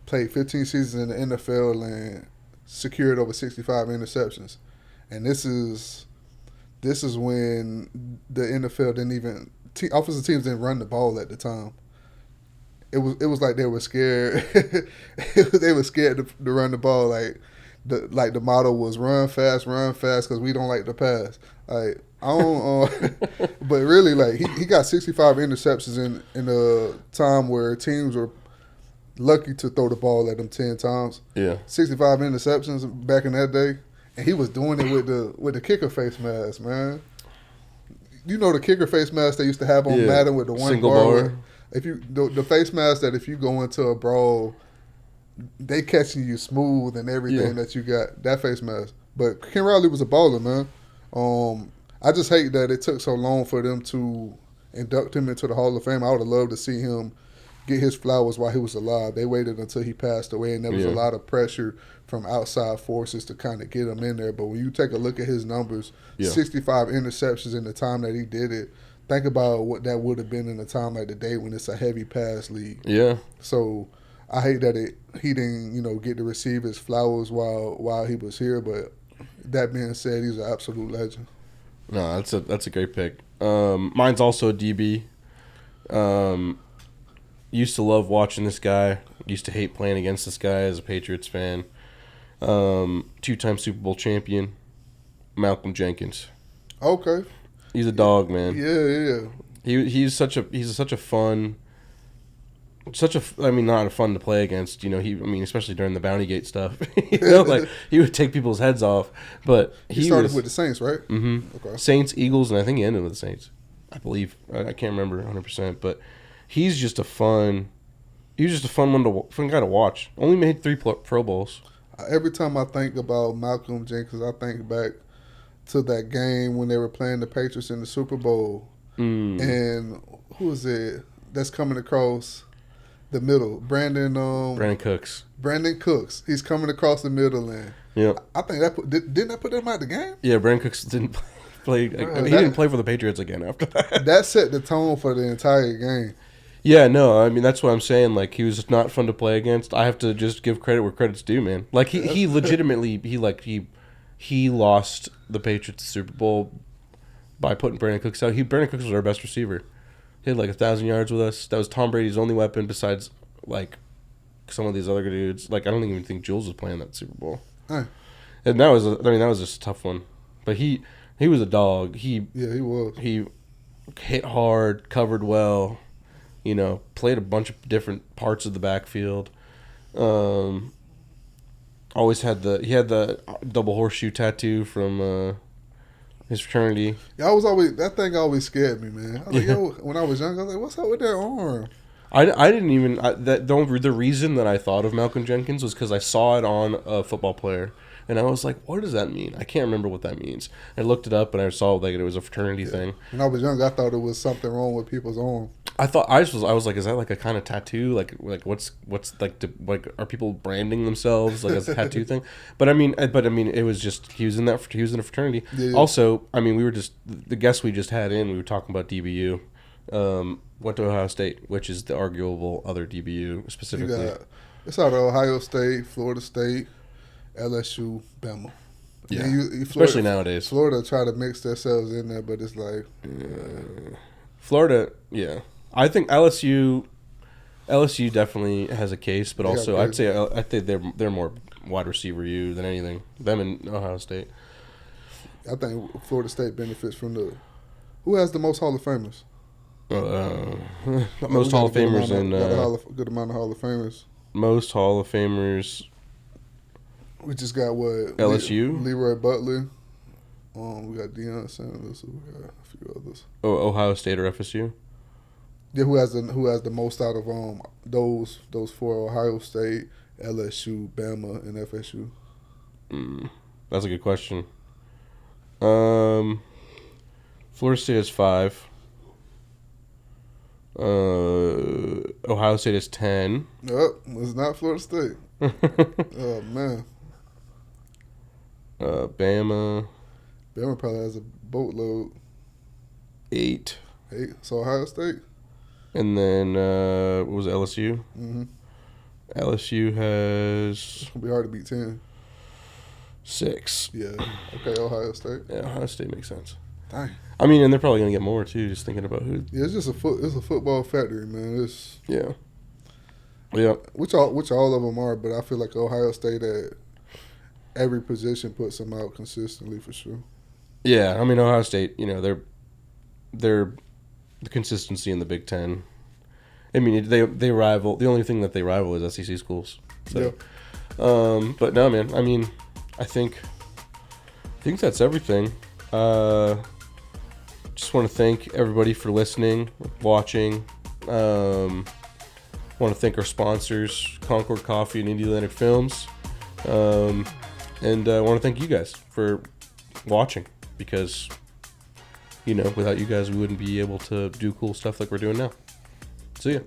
Played 15 seasons in the NFL and secured over 65 interceptions. And this is when the NFL didn't even offensive teams didn't run the ball at the time. It was like they were scared. They were scared to run the ball. Like the motto was run fast because we don't like to pass. Like I don't. But really, like he got 65 interceptions in a time where teams were lucky to throw the ball at him 10 times. Yeah, 65 interceptions back in that day, and he was doing it with the kicker face mask, man. You know the kicker face mask they used to have on Madden with the one single bar. If you the face mask that if you go into a brawl, they catching you smooth and everything that you got, that face mask. But Ken Riley was a baller, man. I just hate that it took so long for them to induct him into the Hall of Fame. I would have loved to see him get his flowers while he was alive. They waited until he passed away, and there was a lot of pressure from outside forces to kind of get him in there. But when you take a look at his numbers, 65 interceptions in the time that he did it, think about what that would have been in a time like today when it's a heavy pass league. Yeah. So I hate that he didn't, get to receive his flowers while he was here. But that being said, he's an absolute legend. No, that's a great pick. Mine's also a DB. Used to love watching this guy. Used to hate playing against this guy as a Patriots fan. 2-time Super Bowl champion, Malcolm Jenkins. Okay. He's a dog, man. Yeah. He's such a fun. Not a fun to play against. Especially during the Bounty Gate stuff. Like he would take people's heads off. But he started with the Saints, right? Mm-hmm. Okay. Saints, Eagles, and I think he ended with the Saints. I believe. I can't remember 100%, but he's just a fun. He was just a fun guy to watch. Only made 3 Pro Bowls. Every time I think about Malcolm Jenkins, I think back to that game when they were playing the Patriots in the Super Bowl, and who is it that's coming across the middle? Brandon Cooks. Brandon Cooks. He's coming across the middle, and I think didn't that put them out of the game? Yeah, Brandon Cooks didn't play. He didn't play for the Patriots again after that. That set the tone for the entire game. Yeah, no, that's what I'm saying. Like, he was not fun to play against. I have to just give credit where credit's due, man. Like, he legitimately, he lost the Patriots the Super Bowl by putting Brandon Cooks out. Brandon Cooks was our best receiver. He had, 1,000 yards with us. That was Tom Brady's only weapon besides, some of these other dudes. I don't even think Jules was playing that Super Bowl. Hey. And that was just a tough one. But he was a dog. He was. He hit hard, covered well. Played a bunch of different parts of the backfield. Always had the double horseshoe tattoo from his fraternity. Yeah, that thing always scared me, man. I was like, when I was young, I was like, what's up with that arm? I didn't even the reason that I thought of Malcolm Jenkins was because I saw it on a football player. And I was like, what does that mean? I can't remember what that means. I looked it up and I saw it was a fraternity thing. When I was young, I thought it was something wrong with people's arm. I was like, is that a kind of tattoo? Like what's are people branding themselves as a tattoo thing? But it was just he was in a fraternity. Yeah. Also, we were just the guests we just had in. We were talking about DBU. Went to Ohio State, which is the arguable other DBU specifically. It's out of Ohio State, Florida State, LSU, Bama. Yeah, especially nowadays. Florida try to mix themselves in there, but it's like Florida. Yeah, I think LSU definitely has a case, but also I think they're more wide receiver you than anything. Them and Ohio State. I think Florida State benefits from who has the most Hall of Famers. Most Hall of Famers and good amount of Hall of Famers. Most Hall of Famers. We just got what? LSU? Leroy Butler. We got Deion Sanders. We got a few others. Oh, Ohio State or FSU? Yeah, who has the most out of those 4? Ohio State, LSU, Bama, and FSU. That's a good question. Florida State has 5. Ohio State has 10. Nope, it's not Florida State. Oh man. Bama probably has a boatload. 8. So Ohio State. And then what was it, LSU? Mm-hmm. LSU has. It's gonna be hard to beat 10. 6. Yeah. Okay, Ohio State. Yeah, Ohio State makes sense. Dang. And they're probably gonna get more too. Just thinking about who. Yeah, it's just it's a football factory, man. Yeah. Which all of them are, but I feel like Ohio State at every position puts them out consistently for sure. Yeah, Ohio State, they're the consistency in the Big Ten. They rival. The only thing that they rival is SEC schools. So, yeah. But no, man. I think that's everything. Just want to thank everybody for listening, watching. Want to thank our sponsors, Concord Coffee and Indie Atlantic Films. And I want to thank you guys for watching because you know, without you guys, we wouldn't be able to do cool stuff like we're doing now. See ya.